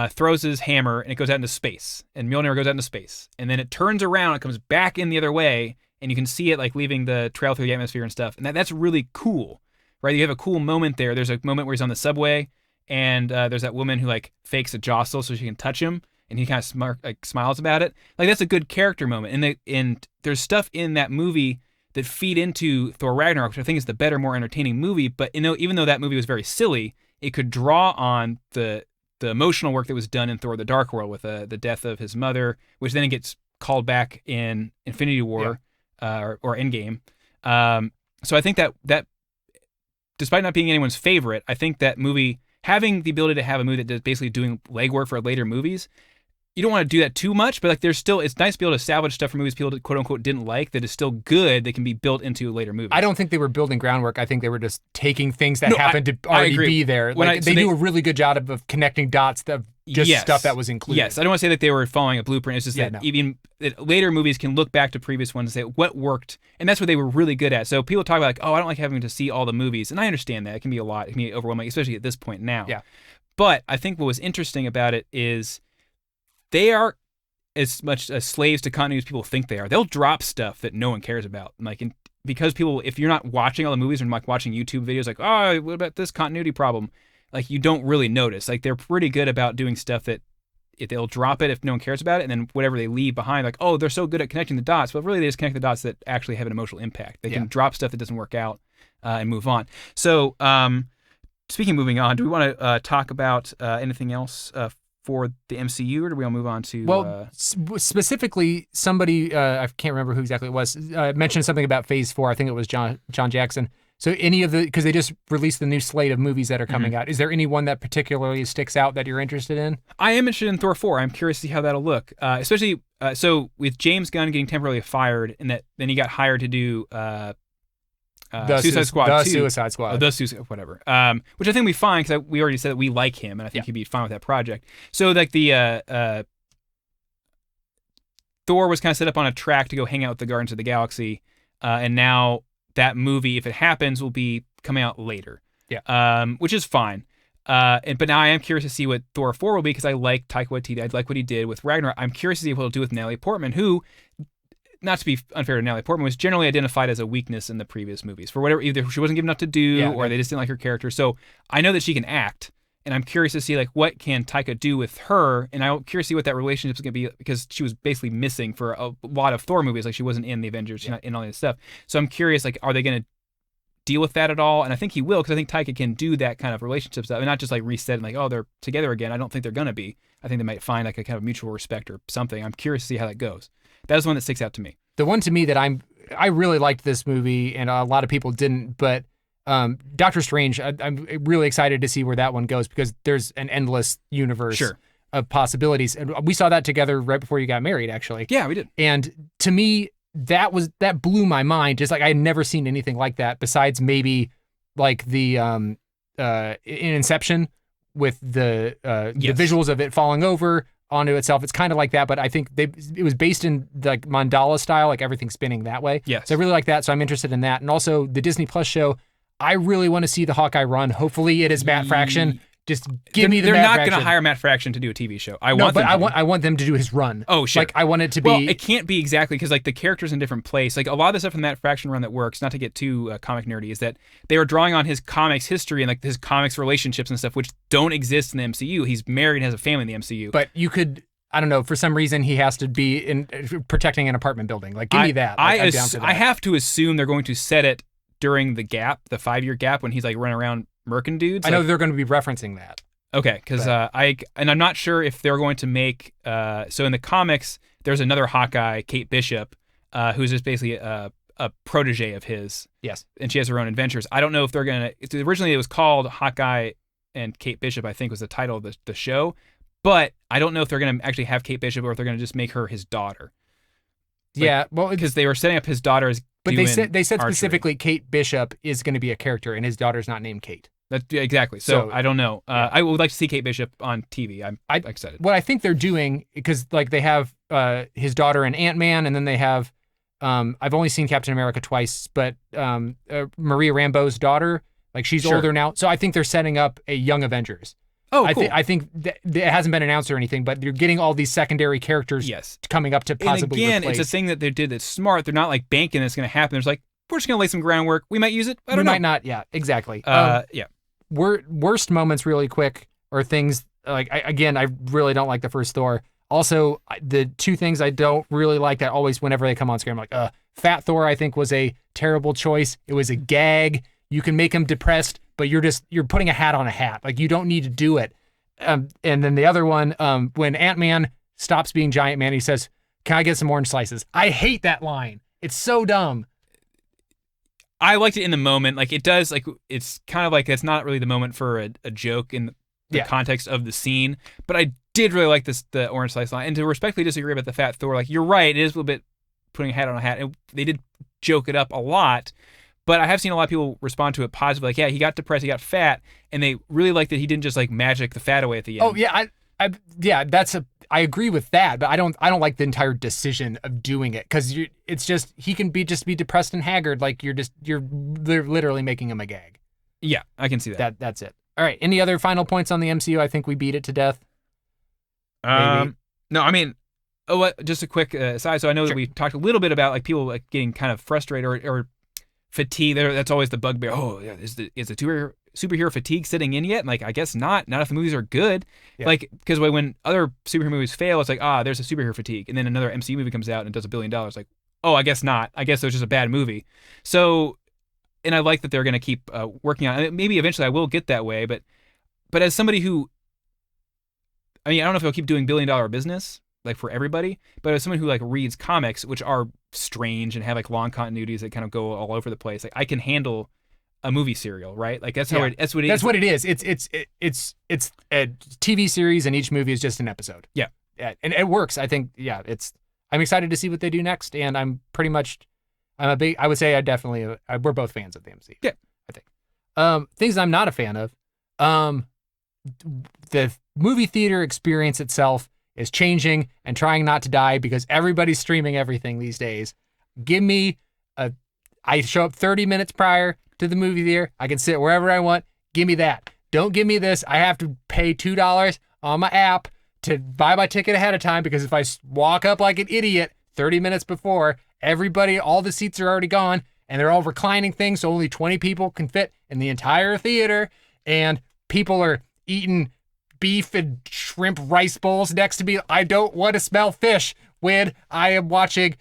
Speaker 2: throws his hammer and it goes out into space, and Mjolnir goes out into space, and then it turns around, it comes back in the other way, and you can see it like leaving the trail through the atmosphere and stuff, and that's really cool, right? You have a cool moment there. There's a moment where he's on the subway, and there's that woman who like fakes a jostle so she can touch him, and he kind of smiles about it. Like that's a good character moment, and there's stuff in that movie that feed into Thor Ragnarok, which I think is the better, more entertaining movie. But even though that movie was very silly, it could draw on the emotional work that was done in Thor: The Dark World with the death of his mother, which then gets called back in Infinity War or Endgame. So I think that despite not being anyone's favorite, I think that movie, having the ability to have a movie that is basically doing legwork for later movies, you don't want to do that too much, but like there's still, it's nice to be able to salvage stuff from movies people quote unquote didn't like that is still good that can be built into later movies.
Speaker 3: I don't think they were building groundwork. I think they were just taking things that happened to already be there. Like they do a really good job of connecting dots of just stuff that was included.
Speaker 2: Yes, I don't want to say that they were following a blueprint. It's just that even later movies can look back to previous ones and say what worked, and that's what they were really good at. So people talk about like, oh, I don't like having to see all the movies, and I understand that. It can be a lot. It can be overwhelming, especially at this point now.
Speaker 3: Yeah.
Speaker 2: But I think what was interesting about it is they are as much as slaves to continuity as people think they are. They'll drop stuff that no one cares about. Like, because people, if you're not watching all the movies and like watching YouTube videos, like, oh, what about this continuity problem? Like, you don't really notice. Like, they're pretty good about doing stuff that if they'll drop it if no one cares about it, and then whatever they leave behind, like, oh, they're so good at connecting the dots. But really, they just connect the dots that actually have an emotional impact. They can drop stuff that doesn't work out and move on. So, speaking of moving on, do we want to talk about anything else for the MCU, or do we all move on to...
Speaker 3: Well, specifically, somebody, I can't remember who exactly it was, mentioned something about Phase 4. I think it was John Jackson. So any of the... Because they just released the new slate of movies that are coming out. Is there any one that particularly sticks out that you're interested in?
Speaker 2: I am interested in Thor 4. I'm curious to see how that'll look. Especially, so with James Gunn getting temporarily fired, and then he got hired to do...
Speaker 3: The
Speaker 2: Suicide Squad 2.
Speaker 3: Suicide Squad.
Speaker 2: The Suicide, whatever. Which I think we fine, because we already said that we like him, and I think he'd be fine with that project. So, like, the Thor was kind of set up on a track to go hang out with the Guardians of the Galaxy, and now that movie, if it happens, will be coming out later.
Speaker 3: Yeah.
Speaker 2: Which is fine. But now I am curious to see what Thor 4 will be, because I like Taika Waititi. I like what he did with Ragnarok. I'm curious to see what he'll do with Natalie Portman, who... Not to be unfair to Natalie Portman, was generally identified as a weakness in the previous movies. For whatever, either she wasn't given enough to do, or they just didn't like her character. So I know that she can act, and I'm curious to see like what can Taika do with her, and I'm curious to see what that relationship is going to be, because she was basically missing for a lot of Thor movies. Like, she wasn't in the Avengers, she's not in all this stuff. So I'm curious, like, are they going to deal with that at all? And I think he will, because I think Taika can do that kind of relationship stuff, and not just like reset and like, oh, they're together again. I don't think they're going to be. I think they might find like a kind of mutual respect or something. I'm curious to see how that goes. That is one that sticks out to me.
Speaker 3: The one to me that I really liked this movie, and a lot of people didn't, but Doctor Strange, I'm really excited to see where that one goes, because there's an endless universe of possibilities. And we saw that together right before you got married, actually.
Speaker 2: Yeah, we did.
Speaker 3: And to me, that blew my mind. Just like I had never seen anything like that, besides maybe like the in Inception with the visuals of it falling over onto itself. It's kind of like that, but I think it was based in like mandala style, like everything spinning that way.
Speaker 2: Yes.
Speaker 3: So I really like that. So I'm interested in that. And also the Disney Plus show, I really want to see the Hawkeye run. Hopefully it is Matt Fraction. Just give me the Matt Fraction. They're not going
Speaker 2: to hire Matt Fraction to do a TV show. I
Speaker 3: want them to do his run.
Speaker 2: Oh, sure.
Speaker 3: Like, I want it to be...
Speaker 2: Well, it can't be exactly, because like the character's in a different place. Like, a lot of the stuff in the Matt Fraction run that works, not to get too comic nerdy, is that they were drawing on his comics history and like his comics relationships and stuff, which don't exist in the MCU. He's married and has a family in the MCU.
Speaker 3: But you could... I don't know. For some reason, he has to be in protecting an apartment building. Like, give me that. Like, I'm down to that.
Speaker 2: I have to assume they're going to set it during the gap, the 5-year gap, when he's like running around murking dudes.
Speaker 3: I know they're going to be referencing that.
Speaker 2: Okay, because I'm not sure if they're going to make. So in the comics, there's another Hawkeye, Kate Bishop, who's just basically a protege of his.
Speaker 3: Yes,
Speaker 2: and she has her own adventures. I don't know if they're gonna. Originally, it was called Hawkeye and Kate Bishop, I think was the title of the show. But I don't know if they're going to actually have Kate Bishop, or if they're going to just make her his daughter. Like,
Speaker 3: yeah, well,
Speaker 2: because they were setting up his daughter as.
Speaker 3: But they said specifically Kate Bishop is going to be a character, and his daughter's not named Kate.
Speaker 2: Exactly. So I don't know. I would like to see Kate Bishop on TV. I'm excited.
Speaker 3: What I think they're doing, because like they have his daughter in Ant-Man, and then they have I've only seen Captain America twice, but Maria Rambeau's daughter, like she's older now. So I think they're setting up a Young Avengers.
Speaker 2: Oh, cool.
Speaker 3: I think it hasn't been announced or anything, but you're getting all these secondary characters coming up to possibly
Speaker 2: and again,
Speaker 3: replace.
Speaker 2: It's a thing that they did that's smart. They're not like banking it's going to happen. There's like, we're just going to lay some groundwork. We might use it. I don't know.
Speaker 3: We might not. Yeah, exactly.
Speaker 2: Yeah.
Speaker 3: Worst moments really quick are things like, I really don't like the first Thor. Also, the two things I don't really like that always, whenever they come on screen, I'm like, Fat Thor, I think, was a terrible choice. It was a gag. You can make him depressed, but you're putting a hat on a hat. Like, you don't need to do it. And then the other one, when Ant-Man stops being Giant Man, he says, "Can I get some orange slices?" I hate that line. It's so dumb.
Speaker 2: I liked it in the moment. Like, it does, like, it's kind of like, it's not really the moment for a joke the context of the scene. But I did really like the orange slice line. And to respectfully disagree about the fat Thor, like, you're right, it is a little bit putting a hat on a hat. And they did joke it up a lot. But I have seen a lot of people respond to it positively. Like, yeah, he got depressed, he got fat, and they really liked that he didn't just like magic the fat away at the end.
Speaker 3: Oh yeah, I agree with that, but I don't like the entire decision of doing it because it's just he can be depressed and haggard. Like they're literally making him a gag.
Speaker 2: Yeah, I can see that.
Speaker 3: That's it. All right. Any other final points on the MCU? I think we beat it to death.
Speaker 2: No, I mean, just a quick aside. So I know that we talked a little bit about like people like getting kind of frustrated or fatigue. That's always the bugbear. Oh yeah, is the superhero fatigue setting in yet? And like, I guess not. Not if the movies are good. Yeah. Like, because when other superhero movies fail, it's like, there's a superhero fatigue, and then another MCU movie comes out and does $1 billion. Like, oh, I guess not. I guess it was just a bad movie. So, and I like that they're going to keep working on it. Maybe eventually I will get that way, but as somebody who, I mean, I don't know if they'll keep doing $1 billion business like for everybody, but as someone who like reads comics, which are strange and have like long continuities that kind of go all over the place, like I can handle a movie serial, right? Like that's what it is.
Speaker 3: That's what it is. It's a TV series, and each movie is just an episode.
Speaker 2: Yeah,
Speaker 3: and it works. I think. Yeah, I'm excited to see what they do next, and I would say we're both fans of the MCU.
Speaker 2: Yeah,
Speaker 3: I think. Things I'm not a fan of. The movie theater experience itself is changing and trying not to die because everybody's streaming everything these days. Give me I show up 30 minutes prior to the movie theater. I can sit wherever I want. Give me that. Don't give me this. I have to pay $2 on my app to buy my ticket ahead of time because if I walk up like an idiot 30 minutes before, all the seats are already gone and they're all reclining things, so only 20 people can fit in the entire theater, and people are eating beef and shrimp rice bowls next to me. I don't want to smell fish when I am watching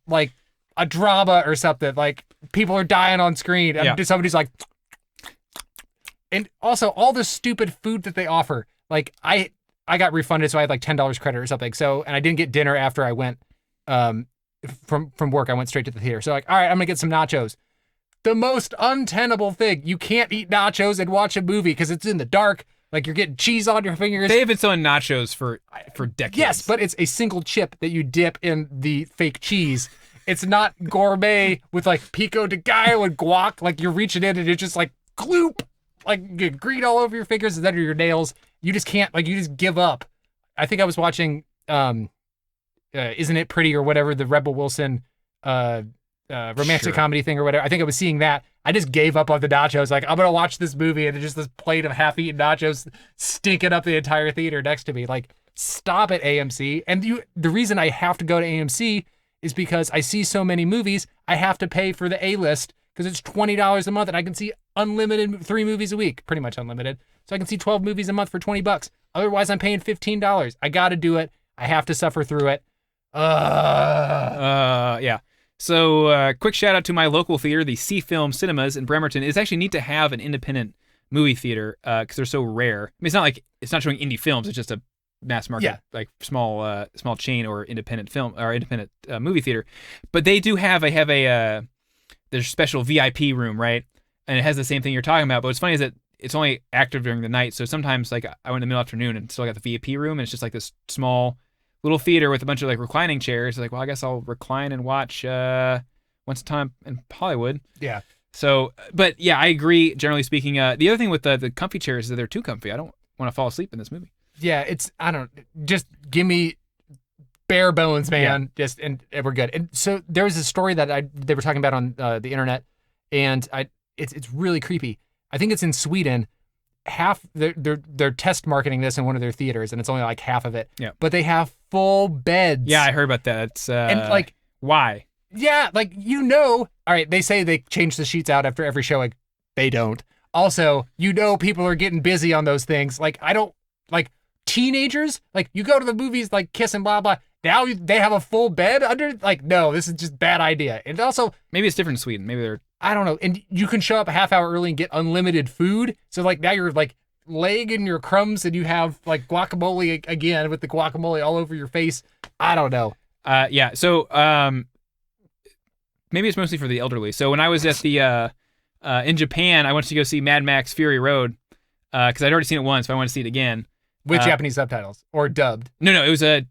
Speaker 3: like a drama or something. Like, people are dying on screen and somebody's like, and also all the stupid food that they offer. Like, I got refunded, so I had like $10 credit or something. So, and I didn't get dinner after I went from work. I went straight to the theater. So like, all right, I'm gonna get some nachos. The most untenable thing. You can't eat nachos and watch a movie because it's in the dark. Like, you're getting cheese on your fingers.
Speaker 2: They've been selling nachos for decades.
Speaker 3: Yes, but it's a single chip that you dip in the fake cheese. It's not gourmet with like pico de gallo and guac. Like, you're reaching in and it's just like gloop, like green all over your fingers and under your nails. You just can't, like, you just give up. I think I was watching Isn't It Pretty or whatever, the Rebel Wilson romantic comedy thing or whatever. I think I was seeing that. I just gave up on the nachos. Like, I'm going to watch this movie and there's just this plate of half-eaten nachos stinking up the entire theater next to me. Like, stop it, AMC. And the reason I have to go to AMC is because I see so many movies, I have to pay for the A-list because it's $20 a month and I can see unlimited 3 movies a week, pretty much unlimited. So I can see 12 movies a month for $20. Otherwise, I'm paying $15. I got to do it. I have to suffer through it.
Speaker 2: Yeah. So, quick shout out to my local theater, the C Film Cinemas in Bremerton. It's actually neat to have an independent movie theater because they're so rare. I mean, it's not showing indie films. It's just a mass market, like small chain or independent film or independent movie theater. But they do have their special VIP room, right? And it has the same thing you're talking about. But what's funny is that it's only active during the night. So sometimes, like, I went in the middle of the afternoon and still got the VIP room, and it's just like this small little theater with a bunch of like reclining chairs. Like, well, I guess I'll recline and watch Once a Time in Hollywood.
Speaker 3: Yeah.
Speaker 2: So, but yeah, I agree. Generally speaking, the other thing with the comfy chairs is that they're too comfy. I don't want to fall asleep in this movie.
Speaker 3: Yeah, just give me bare bones, man. Yeah. And we're good. And so there was a story that they were talking about on the internet, and it's really creepy. I think it's in Sweden. They're test marketing this in one of their theaters, and it's only like half of it.
Speaker 2: Yeah.
Speaker 3: But they have full beds.
Speaker 2: Yeah, I heard about that. It's
Speaker 3: and like,
Speaker 2: why?
Speaker 3: Yeah, like, all right, they say they change the sheets out after every showing. They don't. Also, people are getting busy on those things. Like, I don't like teenagers. Like, you go to the movies, like, kiss and blah blah. Now they have a full bed under. Like, no, this is just bad idea. And also,
Speaker 2: maybe it's different in Sweden. Maybe they're.
Speaker 3: I don't know. And you can show up a half hour early and get unlimited food. So like now you're like laying in your crumbs and you have like guacamole again with the guacamole all over your face. I don't know.
Speaker 2: Yeah. So maybe it's mostly for the elderly. So when I was at the in Japan, I went to go see Mad Max Fury Road. because I'd already seen it once, but I wanted to see it again.
Speaker 3: With Japanese subtitles or dubbed?
Speaker 2: No, it was in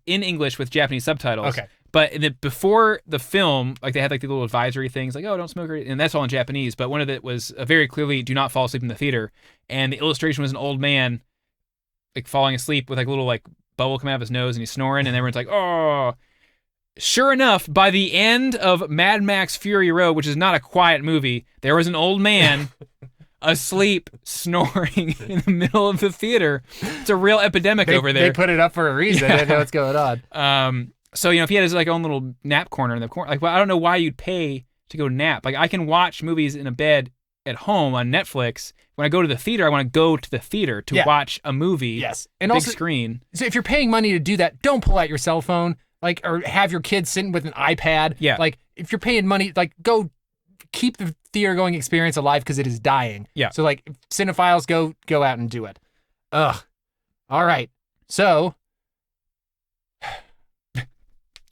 Speaker 2: English with Japanese subtitles.
Speaker 3: Okay.
Speaker 2: But before the film, like they had like the little advisory things, like, oh, don't smoke, and that's all in Japanese. But one of it was very clearly, do not fall asleep in the theater. And the illustration was an old man like falling asleep with like a little like bubble coming out of his nose and he's snoring, and everyone's like, oh. Sure enough, by the end of Mad Max Fury Road, which is not a quiet movie, there was an old man asleep, snoring in the middle of the theater. It's a real epidemic over there.
Speaker 3: They put it up for a reason. They know what's going on.
Speaker 2: So, if he had his like own little nap corner in the corner, like, well, I don't know why you'd pay to go nap. Like, I can watch movies in a bed at home on Netflix. When I go to the theater, I want to go to the theater to watch a movie.
Speaker 3: Yes. And
Speaker 2: big
Speaker 3: also,
Speaker 2: screen.
Speaker 3: So if you're paying money to do that, don't pull out your cell phone. Like, or have your kids sitting with an iPad.
Speaker 2: Yeah.
Speaker 3: Like, if you're paying money, like, go keep the theater going experience alive because it is dying. Yeah. So, like, cinephiles, go out and do it. Ugh. All right. So,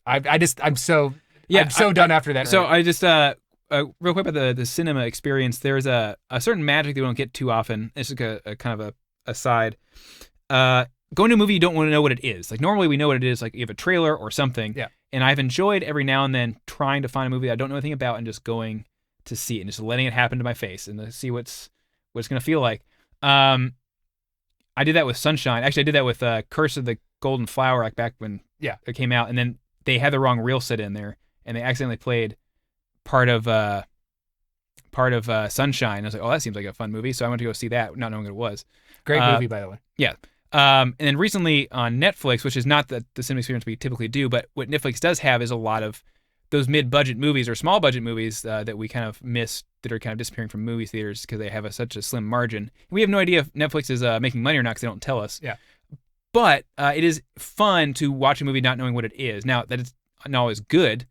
Speaker 3: I'm so done after that.
Speaker 2: So I just real quick about the cinema experience. There's a certain magic that we don't get too often. It's like a kind of a aside. Going to a movie, you don't want to know what it is. Like, normally we know what it is, like you have a trailer or something. Yeah. And I've enjoyed every now and then trying to find a movie that I don't know anything about and just going to see it and just letting it happen to my face and to see what it's going to feel like. I did that with Sunshine. Actually, I did that with Curse of the Golden Flower, like back when it came out. And then they had the wrong reel set in there, and they accidentally played part of Sunshine. I was like, oh, that seems like a fun movie. So I went to go see that, not knowing what it was.
Speaker 3: Great movie, by the way.
Speaker 2: Yeah. And then recently on Netflix, which is not the cinema experience we typically do, but what Netflix does have is a lot of those mid-budget movies or small-budget movies that we kind of miss, that are kind of disappearing from movie theaters because they have such a slim margin. We have no idea if Netflix is making money or not because they don't tell us.
Speaker 3: Yeah.
Speaker 2: But it is fun to watch a movie not knowing what it is. Now, that it's not always good,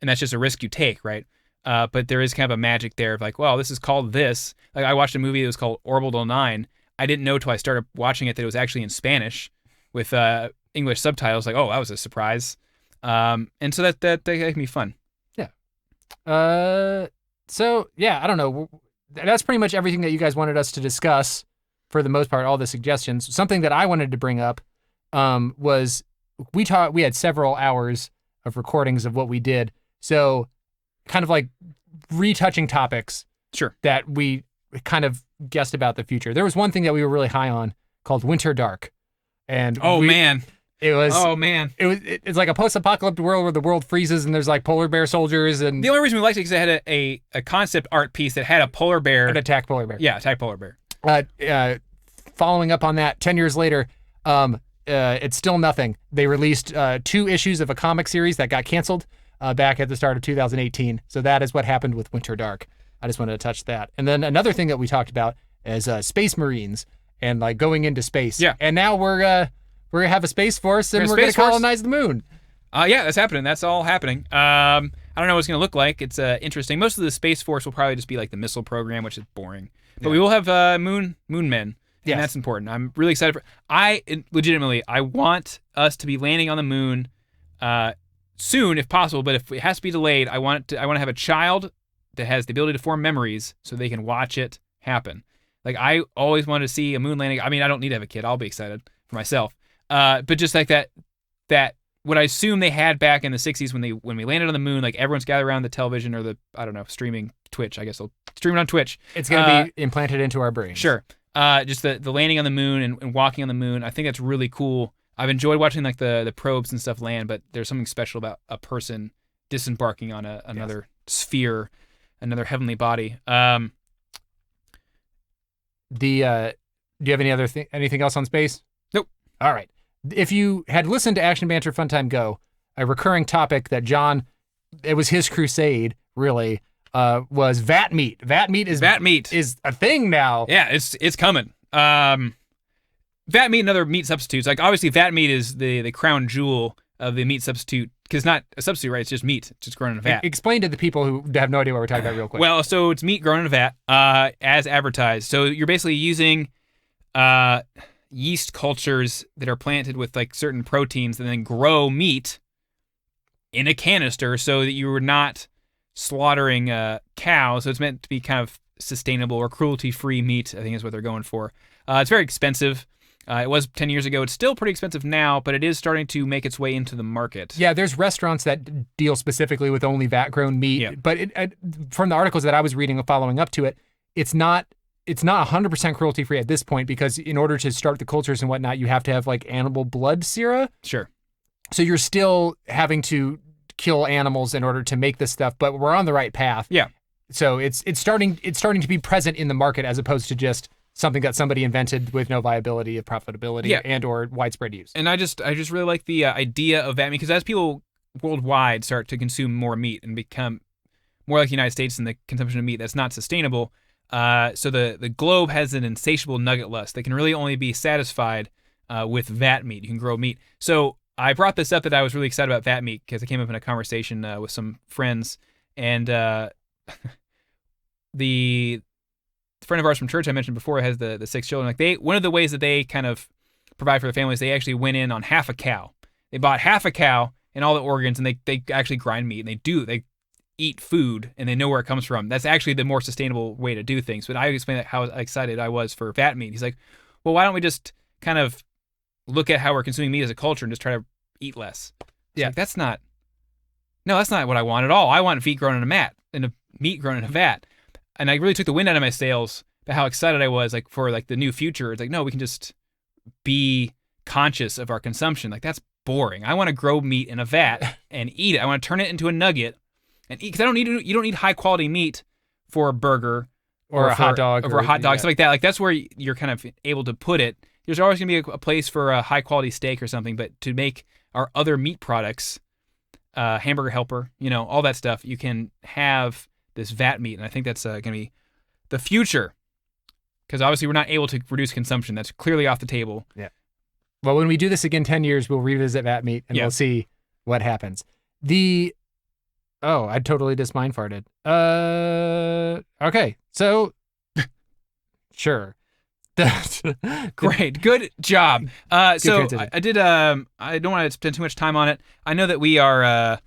Speaker 2: and that's just a risk you take, right? But there is kind of a magic there of like, well, this is called this. Like, I watched a movie that was called Orbital 9. I didn't know till I started watching it that it was actually in Spanish with English subtitles. Like, oh, that was a surprise. And so that can be fun.
Speaker 3: Yeah. So, yeah, I don't know. That's pretty much everything that you guys wanted us to discuss for the most part, all the suggestions. Something that I wanted to bring up was we had several hours of recordings of what we did. So kind of like retouching topics that we kind of guessed about the future. There was one thing that we were really high on called Wynter Dark. And it's like a post-apocalyptic world where the world freezes and there's like polar bear soldiers. And
Speaker 2: the only reason we liked it is because it had a concept art piece that had a polar bear.
Speaker 3: An attack polar bear.
Speaker 2: Yeah, attack polar bear.
Speaker 3: Following up on that, 10 years later, it's still nothing. They released 2 issues of a comic series that got canceled back at the start of 2018. So that is what happened with Wynter Dark. I just wanted to touch that. And then another thing that we talked about is Space Marines and like going into space. Yeah. And now we're gonna have a space force and we're gonna colonize the moon.
Speaker 2: Yeah, that's happening. That's all happening. I don't know what it's gonna look like. It's interesting. Most of the space force will probably just be like the missile program, which is boring. But we will have moon men. Yeah, that's important. I'm really excited for. I want us to be landing on the moon soon, if possible. But if it has to be delayed, I want to have a child that has the ability to form memories, so they can watch it happen. Like, I always wanted to see a moon landing. I mean, I don't need to have a kid. I'll be excited for myself. But just like that what I assume they had back in the 60s when we landed on the moon, like everyone's gathered around the television or the, I don't know, streaming Twitch. I guess they'll stream it on Twitch.
Speaker 3: It's gonna be implanted into our brains.
Speaker 2: Sure. Just the landing on the moon and walking on the moon. I think that's really cool. I've enjoyed watching like the probes and stuff land, but there's something special about a person disembarking on another sphere, another heavenly body.
Speaker 3: Do you have anything else on space?
Speaker 2: Nope.
Speaker 3: All right. If you had listened to Action Banter Funtime Go, a recurring topic that John, it was his crusade, really, was vat meat. Vat meat is a thing now.
Speaker 2: Yeah, it's coming. Vat meat and other meat substitutes. Like, obviously, vat meat is the crown jewel of the meat substitute, because it's not a substitute, right? It's just meat. It's just grown in a vat.
Speaker 3: Explain to the people who have no idea what we're talking about real quick.
Speaker 2: Well, so it's meat grown in a vat, as advertised. So you're basically using yeast cultures that are planted with like certain proteins and then grow meat in a canister so that you are not slaughtering cows. So it's meant to be kind of sustainable or cruelty-free meat, I think is what they're going for. It's very expensive. It was 10 years ago. It's still pretty expensive now, but it is starting to make its way into the market.
Speaker 3: Yeah, there's restaurants that deal specifically with only vat-grown meat.
Speaker 2: Yeah.
Speaker 3: But from the articles that I was reading following up to it, it's not 100% cruelty-free at this point, because in order to start the cultures and whatnot, you have to have like animal blood sera.
Speaker 2: Sure.
Speaker 3: So you're still having to kill animals in order to make this stuff, but we're on the right path.
Speaker 2: Yeah.
Speaker 3: So it's starting to be present in the market, as opposed to just something that somebody invented with no viability of profitability and or widespread use.
Speaker 2: And I just really like the idea of that, because as people worldwide start to consume more meat and become more like the United States in the consumption of meat that's not sustainable, so the globe has an insatiable nugget lust that can really only be satisfied with vat meat. You can grow meat. So I brought this up that I was really excited about vat meat because it came up in a conversation with some friends, and the friend of ours from church I mentioned before has the 6 children. Like one of the ways that they kind of provide for their families, they actually went in on half a cow. They bought half a cow and all the organs, and they actually grind meat, and they eat food, and they know where it comes from. That's actually the more sustainable way to do things. But I explained how excited I was for vat meat. He's like, well, why don't we just kind of look at how we're consuming meat as a culture and just try to eat less? Yeah, like, that's not what I want at all. I want meat grown in meat grown in a vat. And I really took the wind out of my sails about how excited I was, like, for like the new future. It's like, no, we can just be conscious of our consumption. Like, that's boring. I want to grow meat in a vat and eat it. I want to turn it into a nugget and eat, because you don't need high quality meat for a burger
Speaker 3: or a hot dog
Speaker 2: or a hot dog, stuff like that. Like, that's where you're kind of able to put it. There's always going to be a place for a high quality steak or something, but to make our other meat products, Hamburger Helper, all that stuff, you can have this vat meat, and I think that's going to be the future, because obviously we're not able to reduce consumption. That's clearly off the table.
Speaker 3: Yeah. Well, when we do this again 10 years, we'll revisit vat meat, and we'll see what happens. I totally just mind farted. Okay, so sure.
Speaker 2: Great, good job. So I did. I don't want to spend too much time on it. I know that we are.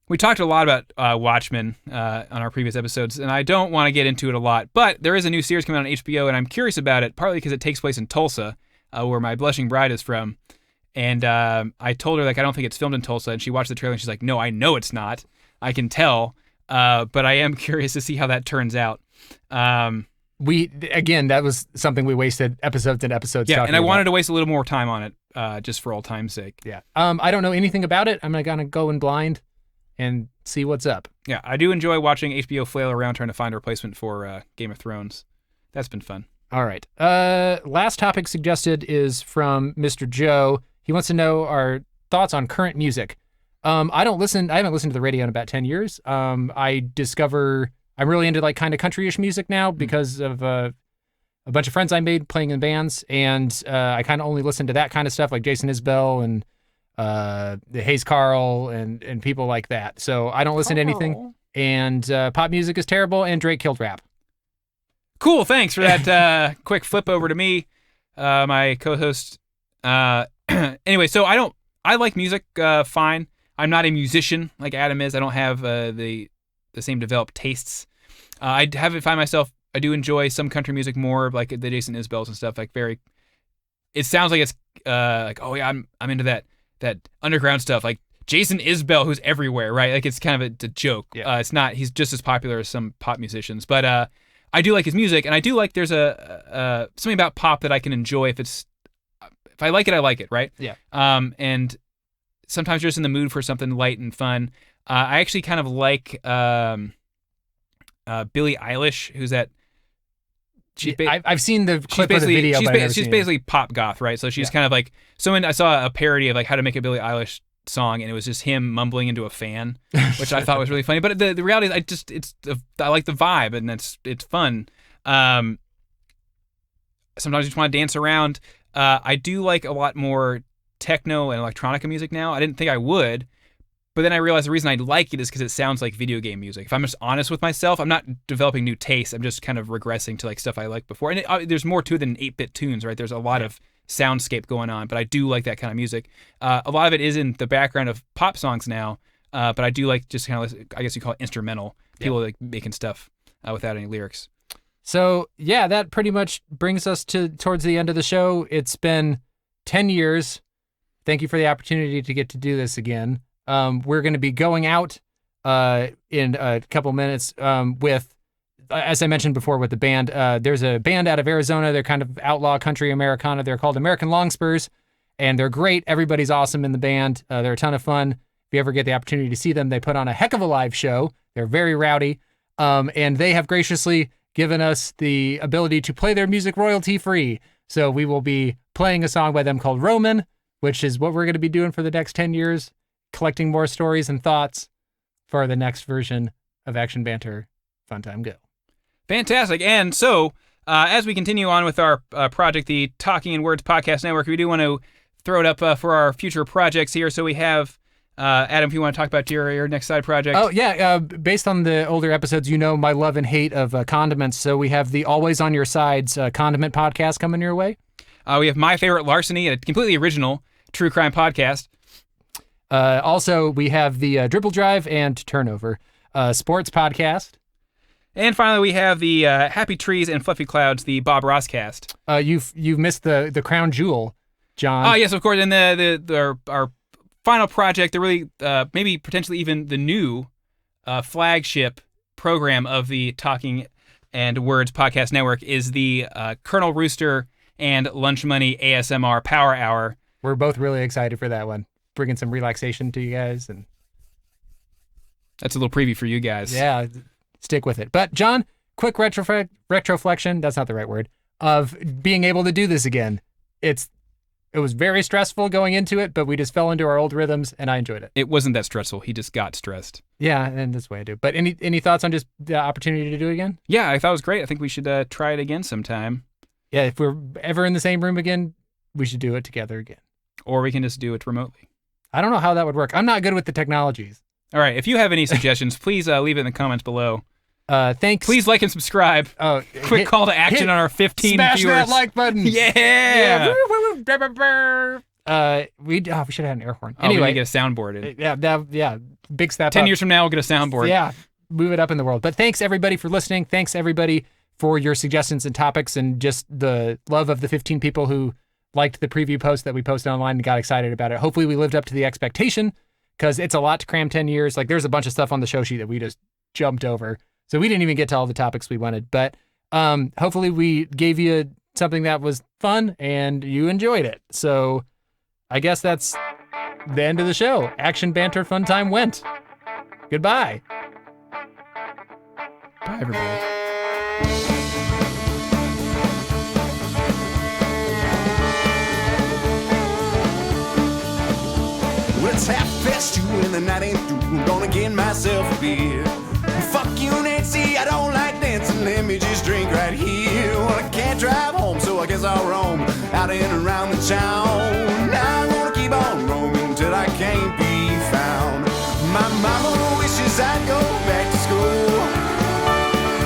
Speaker 2: We talked a lot about Watchmen on our previous episodes, and I don't want to get into it a lot. But there is a new series coming out on HBO, and I'm curious about it, partly because it takes place in Tulsa, where my blushing bride is from. And I told her, like, I don't think it's filmed in Tulsa, and she watched the trailer, and she's like, no, I know it's not. I can tell, but I am curious to see how that turns out.
Speaker 3: That was something we wasted episodes and episodes talking about.
Speaker 2: And I wanted to waste a little more time on it, just for old time's sake.
Speaker 3: Yeah. I don't know anything about it. I'm gonna go in blind and see what's up.
Speaker 2: Yeah, I do enjoy watching HBO flail around trying to find a replacement for Game of Thrones. That's been fun.
Speaker 3: All right. Last topic suggested is from Mr. Joe. He wants to know our thoughts on current music. I haven't listened to the radio in about 10 years. I'm really into like kind of country-ish music now because of a bunch of friends I made playing in bands, and I kind of only listen to that kind of stuff, like Jason Isbell and the Hayes Carl and people like that. So I don't listen to anything, and pop music is terrible, and Drake killed rap.
Speaker 2: Cool, thanks for that quick flip over to me, my co-host. Anyway, so I like music fine. I'm not a musician like Adam is. I don't have the same developed tastes. I do enjoy some country music more, like the Jason Isbells and stuff. Like it sounds like it's like, oh yeah, I'm into that underground stuff. Like Jason Isbell, who's everywhere, right? Like it's kind of a joke. Yeah. It's not. He's just as popular as some pop musicians, but I do like his music, and I do like there's a something about pop that I can enjoy if I like it, I like it, right?
Speaker 3: Yeah.
Speaker 2: And sometimes you're just in the mood for something light and fun. I actually kind of like Billie Eilish, who's that.
Speaker 3: I've seen the clip of the video,
Speaker 2: she's basically pop goth, right? So she's kind of like I saw a parody of like how to make a Billie Eilish song, and it was just him mumbling into a fan, which I thought was really funny. But the reality is, I like the vibe, and it's fun. Sometimes you just want to dance around. I do like a lot more techno and electronica music now. I didn't think I would, but then I realized the reason I like it is because it sounds like video game music. If I'm just honest with myself, I'm not developing new tastes. I'm just kind of regressing to like stuff I liked before. And there's more to it than 8-bit tunes, right? There's a lot of soundscape going on, but I do like that kind of music. A lot of it is in the background of pop songs now, but I do like just kind of, I guess you call it instrumental. People like making stuff without any lyrics.
Speaker 3: So, yeah, that pretty much brings us towards the end of the show. It's been 10 years. Thank you for the opportunity to get to do this again. We're going to be going out in a couple minutes with, as I mentioned before, with the band. There's a band out of Arizona. They're kind of outlaw country Americana. They're called American Longspurs, and they're great. Everybody's awesome in the band. They're a ton of fun. If you ever get the opportunity to see them, they put on a heck of a live show. They're very rowdy, and they have graciously given us the ability to play their music royalty-free. So we will be playing a song by them called Roman, which is what we're going to be doing for the next 10 years, collecting more stories and thoughts for the next version of Action Banter Funtime Go.
Speaker 2: Fantastic. And so, as we continue on with our project, the Talking in Words Podcast Network, we do want to throw it up for our future projects here. So we have, Adam, if you want to talk about your next side project.
Speaker 3: Oh, yeah. Based on the older episodes, you know my love and hate of condiments. So we have the Always on Your Sides condiment podcast coming your way.
Speaker 2: We have My Favorite Larceny, a completely original true crime podcast.
Speaker 3: Also, we have the Dribble Drive and Turnover sports podcast.
Speaker 2: And finally, we have the Happy Trees and Fluffy Clouds, the Bob Ross cast.
Speaker 3: You've missed the crown jewel, John.
Speaker 2: Oh, yes, of course. And our final project, the really, maybe potentially even the new flagship program of the Talking and Words Podcast Network is the Colonel Rooster and Lunch Money ASMR Power Hour.
Speaker 3: We're both really excited for that one. Bringing some relaxation to you guys. And
Speaker 2: that's a little preview for you guys.
Speaker 3: Yeah, stick with it. But, John, quick retroflexion, that's not the right word, of being able to do this again. It was very stressful going into it, but we just fell into our old rhythms, and I enjoyed it.
Speaker 2: It wasn't that stressful. He just got stressed.
Speaker 3: Yeah, and that's the way I do. But any thoughts on just the opportunity to do it again?
Speaker 2: Yeah, I thought it was great. I think we should try it again sometime.
Speaker 3: Yeah, if we're ever in the same room again, we should do it together again.
Speaker 2: Or we can just do it remotely.
Speaker 3: I don't know how that would work. I'm not good with the technologies.
Speaker 2: All right, if you have any suggestions, please leave it in the comments below.
Speaker 3: Thanks.
Speaker 2: Please like and subscribe. Quick call to action on our 15
Speaker 3: smash
Speaker 2: viewers.
Speaker 3: Smash that like button.
Speaker 2: Yeah.
Speaker 3: We should have had an air horn.
Speaker 2: Anyway,
Speaker 3: anyway,
Speaker 2: we get a soundboard.
Speaker 3: Yeah. Big step
Speaker 2: 10
Speaker 3: up.
Speaker 2: years from now, we'll get a soundboard.
Speaker 3: Yeah. Move it up in the world. But thanks everybody for listening. Thanks everybody for your suggestions and topics and just the love of the 15 people who liked the preview post that we posted online and got excited about it. Hopefully we lived up to the expectation because it's a lot to cram 10 years. Like there's a bunch of stuff on the show sheet that we just jumped over. So we didn't even get to all the topics we wanted. But hopefully we gave you something that was fun and you enjoyed it. So I guess that's the end of the show. Action Banter Funtime went. Goodbye.
Speaker 2: Bye, everybody.
Speaker 4: Well, it's 2:30 and the night ain't through. I'm gonna get myself a beer. Fuck you, Nancy, I don't like dancing. Let me just drink right here. Well, I can't drive home, so I guess I'll roam out and around the town. Now I'm gonna keep on roaming till I can't be found. My mama wishes I'd go back to school.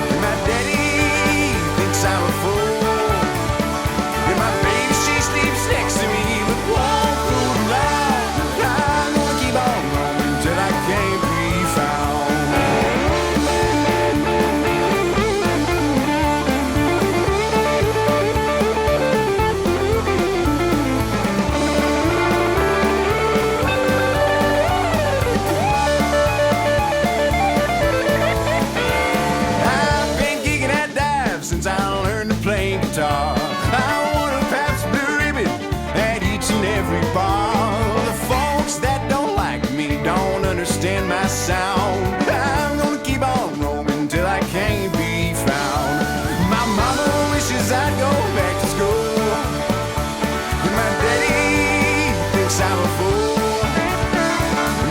Speaker 4: And my daddy thinks I'm a fool. And my baby, she sleeps next to me but won't fool around. I'm gonna keep on roaming till I can't be found. I've been gigging at dives since I learned to play guitar. I want to pass the blue ribbon at each and every bar. The folks that don't like me don't understand my sound. I'm gonna keep on roaming till I can't be found. My mama wishes I'd go back to school. And my daddy thinks I'm a fool.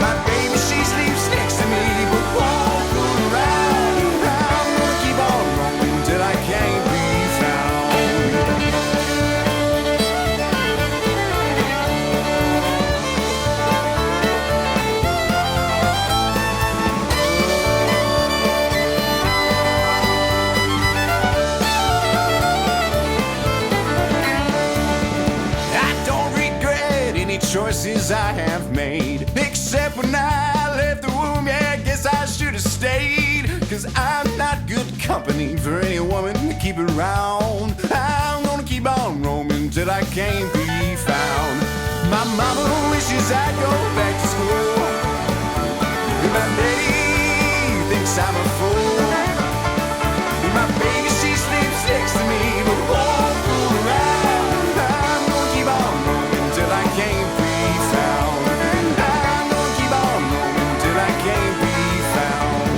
Speaker 4: My baby, she sleeps next to me but won't fool around. I'm gonna keep on roaming till I can't be found. I don't regret any choices I have made, except when I left the womb. Yeah, I guess I should have stayed, 'cause I'm not good company. company for any woman to keep around. I'm gonna keep on roaming till I can't be found. My mama wishes I'd go back to school, and my daddy thinks I'm a fool. My baby, she sleeps next to me, but won't fool around. I'm gonna keep on roaming till I can't be found. I'm gonna keep on roaming till I can't be found.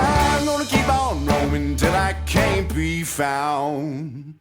Speaker 4: I'm gonna keep on roaming till I can't be found.